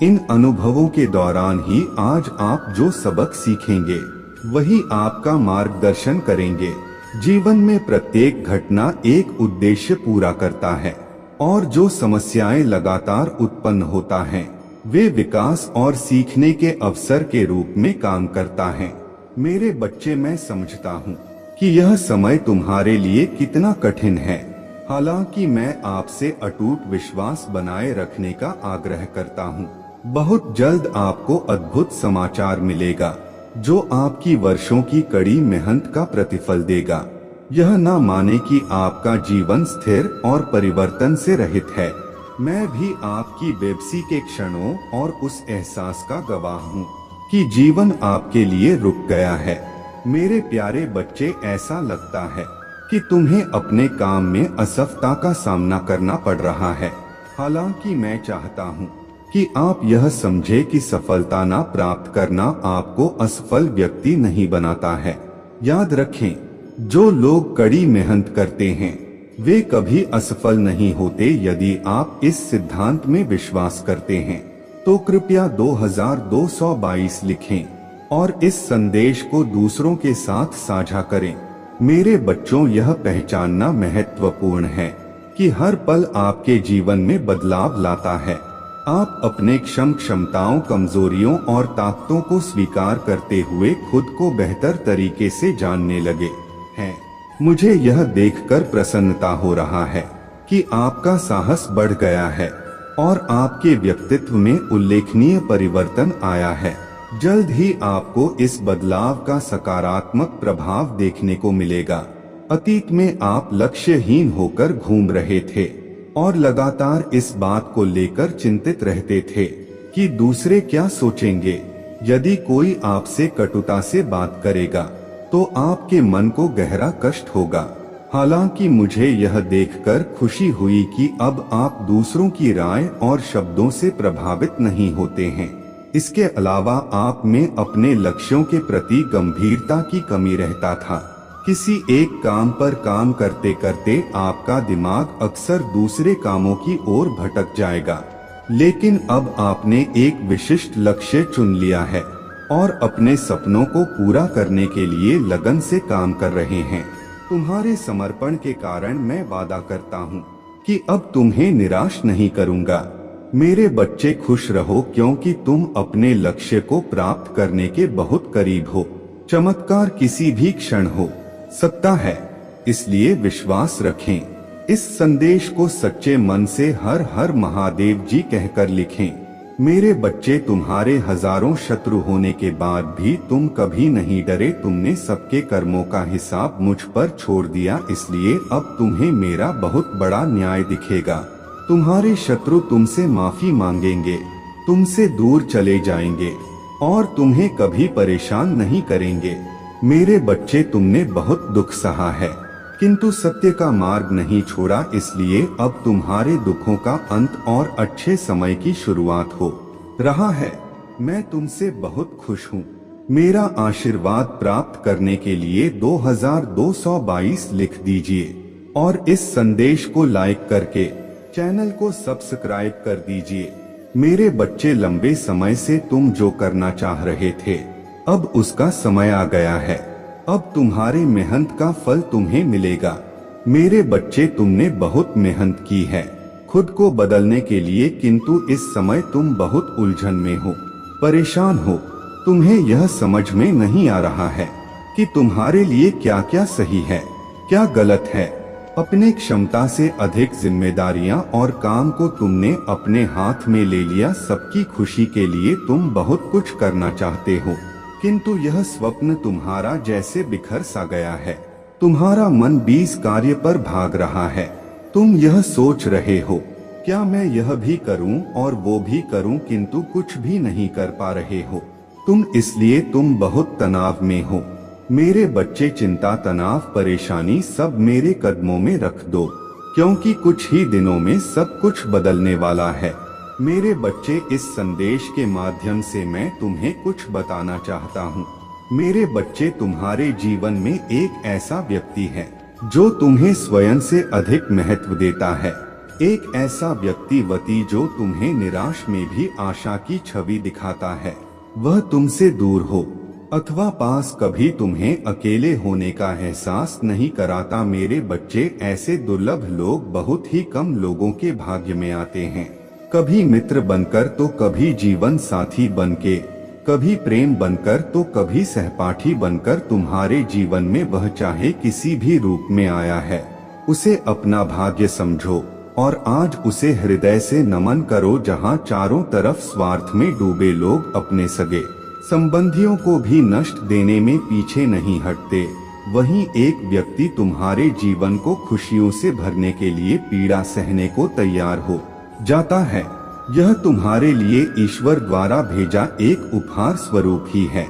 इन अनुभवों के दौरान ही आज आप जो सबक सीखेंगे वही आपका मार्गदर्शन करेंगे। जीवन में प्रत्येक घटना एक उद्देश्य पूरा करता है और जो समस्याएं लगातार उत्पन्न होता है वे विकास और सीखने के अवसर के रूप में काम करता है। मेरे बच्चे, मैं समझता हूँ कि यह समय तुम्हारे लिए कितना कठिन है। हालांकि मैं आपसे अटूट विश्वास बनाए रखने का आग्रह करता हूँ। बहुत जल्द आपको अद्भुत समाचार मिलेगा जो आपकी वर्षों की कड़ी मेहनत का प्रतिफल देगा। यह ना माने कि आपका जीवन स्थिर और परिवर्तन से रहित है। मैं भी आपकी बेबसी के क्षणों और उस एहसास का गवाह हूँ कि जीवन आपके लिए रुक गया है। मेरे प्यारे बच्चे, ऐसा लगता है कि तुम्हें अपने काम में असफलता का सामना करना पड़ रहा है। हालांकि मैं चाहता हूँ कि आप यह समझे कि सफलता ना प्राप्त करना आपको असफल व्यक्ति नहीं बनाता है। याद रखें, जो लोग कड़ी मेहनत करते हैं वे कभी असफल नहीं होते। यदि आप इस सिद्धांत में विश्वास करते हैं तो कृपया 2222 लिखें और इस संदेश को दूसरों के साथ साझा करें। मेरे बच्चों, यह पहचानना महत्वपूर्ण है कि हर पल आपके जीवन में बदलाव लाता है। आप अपने क्षमताओं, कमजोरियों और ताकतों को स्वीकार करते हुए खुद को बेहतर तरीके से जानने लगे हैं। मुझे यह देखकर प्रसन्नता हो रहा है कि आपका साहस बढ़ गया है और आपके व्यक्तित्व में उल्लेखनीय परिवर्तन आया है। जल्द ही आपको इस बदलाव का सकारात्मक प्रभाव देखने को मिलेगा। अतीत में आप लक्ष्यहीन होकर घूम रहे थे और लगातार इस बात को लेकर चिंतित रहते थे कि दूसरे क्या सोचेंगे। यदि कोई आपसे कटुता से बात करेगा तो आपके मन को गहरा कष्ट होगा। हालांकि मुझे यह देखकर खुशी हुई कि अब आप दूसरों की राय और शब्दों से प्रभावित नहीं होते हैं। इसके अलावा आप में अपने लक्ष्यों के प्रति गंभीरता की कमी रहता था। किसी एक काम पर काम करते करते आपका दिमाग अक्सर दूसरे कामों की ओर भटक जाएगा, लेकिन अब आपने एक विशिष्ट लक्ष्य चुन लिया है और अपने सपनों को पूरा करने के लिए लगन से काम कर रहे हैं। तुम्हारे समर्पण के कारण मैं वादा करता हूँ कि अब तुम्हें निराश नहीं करूँगा। मेरे बच्चे, खुश रहो क्योंकि तुम अपने लक्ष्य को प्राप्त करने के बहुत करीब हो। चमत्कार किसी भी क्षण हो सकता है, इसलिए विश्वास रखें। इस संदेश को सच्चे मन से हर हर महादेव जी कहकर लिखें। मेरे बच्चे, तुम्हारे हजारों शत्रु होने के बाद भी तुम कभी नहीं डरे। तुमने सबके कर्मों का हिसाब मुझ पर छोड़ दिया, इसलिए अब तुम्हें मेरा बहुत बड़ा न्याय दिखेगा। तुम्हारे शत्रु तुमसे माफी मांगेंगे, तुमसे दूर चले जाएंगे और तुम्हें कभी परेशान नहीं करेंगे। मेरे बच्चे, तुमने बहुत दुख सहा है किंतु सत्य का मार्ग नहीं छोड़ा, इसलिए अब तुम्हारे दुखों का अंत और अच्छे समय की शुरुआत हो रहा है। मैं तुमसे बहुत खुश हूँ। मेरा आशीर्वाद प्राप्त करने के लिए 2222 लिख दीजिए और इस संदेश को लाइक करके चैनल को सब्सक्राइब कर दीजिए। मेरे बच्चे, लंबे समय से तुम जो करना चाह रहे थे, अब उसका समय आ गया है। अब तुम्हारे मेहनत का फल तुम्हें मिलेगा। मेरे बच्चे, तुमने बहुत मेहनत की है खुद को बदलने के लिए, किंतु इस समय तुम बहुत उलझन में हो, परेशान हो। तुम्हें यह समझ में नहीं आ रहा है कि तुम्हारे लिए क्या क्या सही है, क्या गलत है। अपने क्षमता से अधिक जिम्मेदारियां और काम को तुमने अपने हाथ में ले लिया। सबकी खुशी के लिए तुम बहुत कुछ करना चाहते हो, किंतु यह स्वप्न तुम्हारा जैसे बिखर सा गया है। तुम्हारा मन 20 कार्य पर भाग रहा है। तुम यह सोच रहे हो, क्या मैं यह भी करूं और वो भी करूं, किंतु कुछ भी नहीं कर पा रहे हो। तुम बहुत तनाव में हो। मेरे बच्चे, चिंता, तनाव, परेशानी सब मेरे कदमों में रख दो, क्योंकि कुछ ही दिनों में सब कुछ बदलने वाला है। मेरे बच्चे, इस संदेश के माध्यम से मैं तुम्हें कुछ बताना चाहता हूँ। मेरे बच्चे, तुम्हारे जीवन में एक ऐसा व्यक्ति है जो तुम्हें स्वयं से अधिक महत्व देता है। एक ऐसा व्यक्ति जो तुम्हें निराश में भी आशा की छवि दिखाता है। वह तुमसे दूर हो अथवा पास, कभी तुम्हें अकेले होने का एहसास नहीं कराता। मेरे बच्चे, ऐसे दुर्लभ लोग बहुत ही कम लोगों के भाग्य में आते हैं। कभी मित्र बनकर तो कभी जीवन साथी बनके, कभी प्रेम बनकर तो कभी सहपाठी बनकर तुम्हारे जीवन में वह चाहे किसी भी रूप में आया है। उसे अपना भाग्य समझो और आज उसे हृदय से नमन करो। जहां चारों तरफ स्वार्थ में डूबे लोग अपने सगे संबंधियों को भी नष्ट देने में पीछे नहीं हटते, वहीं एक व्यक्ति तुम्हारे जीवन को खुशियों से भरने के लिए पीड़ा सहने को तैयार हो जाता है। यह तुम्हारे लिए ईश्वर द्वारा भेजा एक उपहार स्वरूप ही है।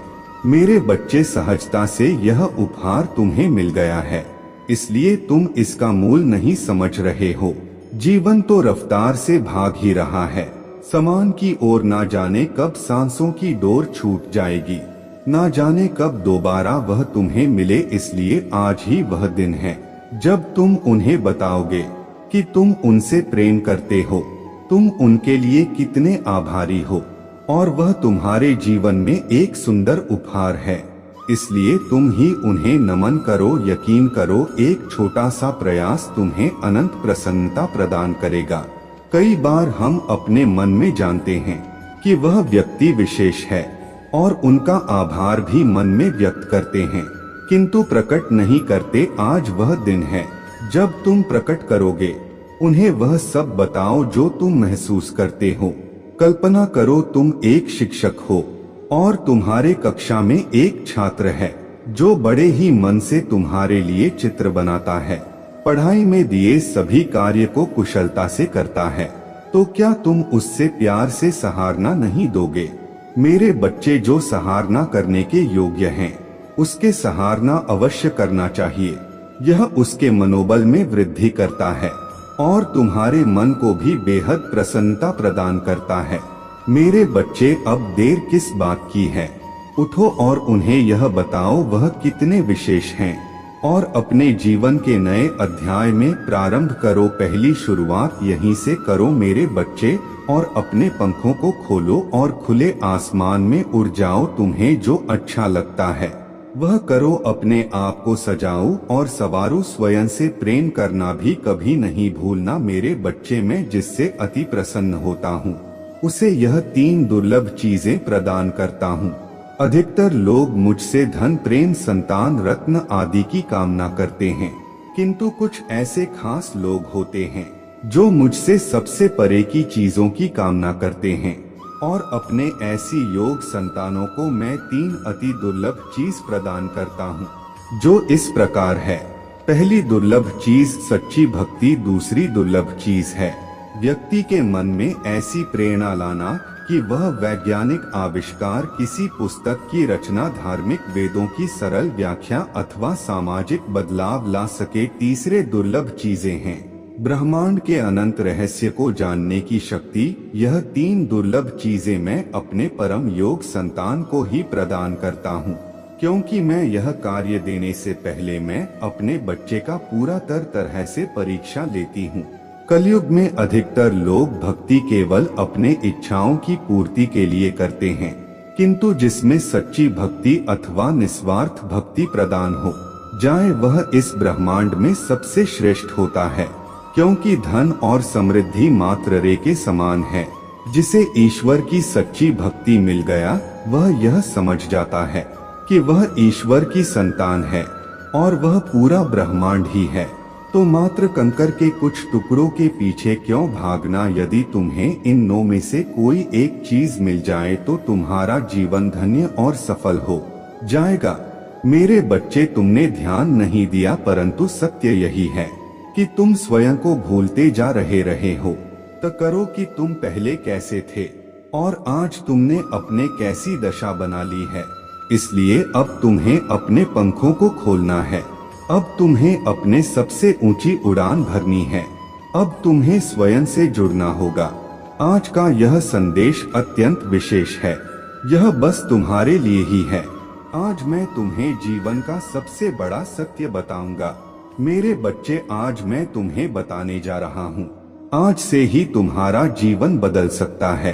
मेरे बच्चे, सहजता से यह उपहार तुम्हें मिल गया है, इसलिए तुम इसका मूल नहीं समझ रहे हो। जीवन तो रफ्तार से भाग ही रहा है, समान की ओर। ना जाने कब सांसों की डोर छूट जाएगी, ना जाने कब दोबारा वह तुम्हें मिले। इसलिए आज ही वह दिन है जब तुम उन्हें बताओगे कि तुम उनसे प्रेम करते हो, तुम उनके लिए कितने आभारी हो, और वह तुम्हारे जीवन में एक सुंदर उपहार है। इसलिए तुम ही उन्हें नमन करो। यकीन करो, एक छोटा सा प्रयास तुम्हें अनंत प्रसन्नता प्रदान करेगा। कई बार हम अपने मन में जानते हैं कि वह व्यक्ति विशेष है और उनका आभार भी मन में व्यक्त करते हैं, किंतु प्रकट नहीं करते। आज वह दिन है जब तुम प्रकट करोगे। उन्हें वह सब बताओ जो तुम महसूस करते हो। कल्पना करो, तुम एक शिक्षक हो और तुम्हारे कक्षा में एक छात्र है जो बड़े ही मन से तुम्हारे लिए चित्र बनाता है, पढ़ाई में दिए सभी कार्य को कुशलता से करता है। तो क्या तुम उससे प्यार से सराहना नहीं दोगे? मेरे बच्चे, जो सराहना करने के योग्य हैं, उसके सराहना अवश्य करना चाहिए। यह उसके मनोबल में वृद्धि करता है और तुम्हारे मन को भी बेहद प्रसन्नता प्रदान करता है। मेरे बच्चे, अब देर किस बात की है? उठो और उन्हें यह बताओ वह कितने विशेष हैं और अपने जीवन के नए अध्याय में प्रारंभ करो। पहली शुरुआत यहीं से करो मेरे बच्चे, और अपने पंखों को खोलो और खुले आसमान में उड़ जाओ। तुम्हें जो अच्छा लगता है वह करो। अपने आप को सजाओ और सवारो। स्वयं से प्रेम करना भी कभी नहीं भूलना। मेरे बच्चे, मैं जिससे अति प्रसन्न होता हूँ उसे यह 3 दुर्लभ चीजें प्रदान करता हूँ। अधिकतर लोग मुझसे धन, प्रेम, संतान, रत्न आदि की कामना करते हैं, किंतु कुछ ऐसे खास लोग होते हैं जो मुझसे सबसे परे की चीजों की कामना करते हैं, और अपने ऐसी योग संतानों को मैं 3 अति दुर्लभ चीज प्रदान करता हूँ, जो इस प्रकार है। पहली दुर्लभ चीज सच्ची भक्ति। दूसरी दुर्लभ चीज है व्यक्ति के मन में ऐसी प्रेरणा लाना कि वह वैज्ञानिक आविष्कार, किसी पुस्तक की रचना, धार्मिक वेदों की सरल व्याख्या अथवा सामाजिक बदलाव ला सके। तीसरे दुर्लभ चीजें हैं ब्रह्मांड के अनंत रहस्य को जानने की शक्ति, यह 3 दुर्लभ चीजें मैं अपने परम योग संतान को ही प्रदान करता हूँ, क्योंकि मैं यह कार्य देने से पहले मैं अपने बच्चे का पूरा तरह से परीक्षा लेती हूँ। कलयुग में अधिकतर लोग भक्ति केवल अपने इच्छाओं की पूर्ति के लिए करते हैं, किंतु जिसमें सच्ची भक्ति अथवा निस्वार्थ भक्ति प्रदान हो जाए वह इस ब्रह्मांड में सबसे श्रेष्ठ होता है, क्योंकि धन और समृद्धि मात्र रे के समान है। जिसे ईश्वर की सच्ची भक्ति मिल गया वह यह समझ जाता है कि वह ईश्वर की संतान है और वह पूरा ब्रह्मांड ही है, तो मात्र कंकर के कुछ टुकड़ों के पीछे क्यों भागना। यदि तुम्हें इन 9 में से कोई एक चीज मिल जाए तो तुम्हारा जीवन धन्य और सफल हो जाएगा। मेरे बच्चे, तुमने ध्यान नहीं दिया, परंतु सत्य यही है कि तुम स्वयं को भूलते जा रहे हो। तो करो कि तुम पहले कैसे थे और आज तुमने अपने कैसी दशा बना ली है। इसलिए अब तुम्हें अपने पंखों को खोलना है, अब तुम्हें अपने सबसे ऊंची उड़ान भरनी है, अब तुम्हें स्वयं से जुड़ना होगा। आज का यह संदेश अत्यंत विशेष है, यह बस तुम्हारे लिए ही है। आज मैं तुम्हें जीवन का सबसे बड़ा सत्य बताऊंगा। मेरे बच्चे, आज मैं तुम्हें बताने जा रहा हूँ, आज से ही तुम्हारा जीवन बदल सकता है,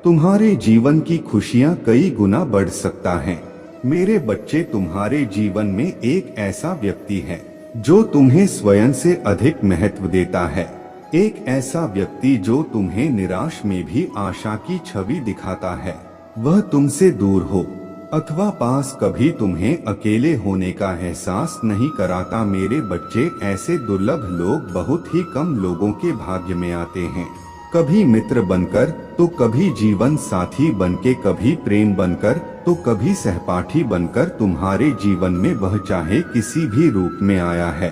तुम्हारे जीवन की खुशियाँ कई गुना बढ़ सकता है। मेरे बच्चे, तुम्हारे जीवन में एक ऐसा व्यक्ति है जो तुम्हें स्वयं से अधिक महत्व देता है, एक ऐसा व्यक्ति जो तुम्हें निराश में भी आशा की छवि दिखाता है। वह तुमसे दूर हो अथवा पास, कभी तुम्हें अकेले होने का एहसास नहीं कराता। मेरे बच्चे, ऐसे दुर्लभ लोग बहुत ही कम लोगों के भाग्य में आते हैं, कभी मित्र बनकर तो कभी जीवन साथी बनके, कभी प्रेम बनकर तो कभी सहपाठी बनकर। तुम्हारे जीवन में वह चाहे किसी भी रूप में आया है,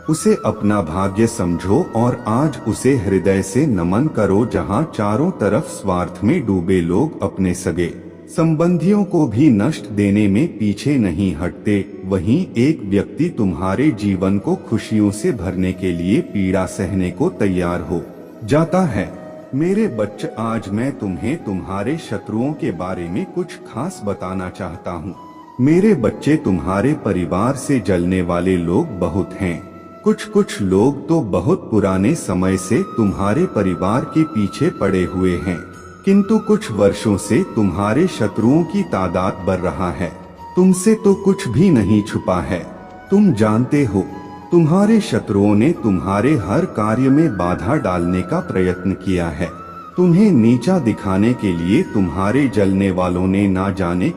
उसे अपना भाग्य समझो और आज उसे हृदय से नमन करो। जहाँ चारों तरफ स्वार्थ में डूबे लोग अपने सगे संबंधियों को भी नष्ट देने में पीछे नहीं हटते, वहीं एक व्यक्ति तुम्हारे जीवन को खुशियों से भरने के लिए पीड़ा सहने को तैयार हो जाता है। मेरे बच्चे, आज मैं तुम्हें तुम्हारे शत्रुओं के बारे में कुछ खास बताना चाहता हूँ। मेरे बच्चे, तुम्हारे परिवार से जलने वाले लोग बहुत हैं। कुछ लोग तो बहुत पुराने समय से तुम्हारे परिवार के पीछे पड़े हुए हैं, किंतु कुछ वर्षों से तुम्हारे शत्रुओं की तादाद बढ़ रहा है। तुमसे तो कुछ भी नहीं छुपा है, तुम जानते हो तुम्हारे शत्रुओं ने तुम्हारे हर कार्य में बाधा डालने का प्रयत्न किया है। तुम्हें नीचा दिखाने के लिए तुम्हारे जलने वालों ने ना जाने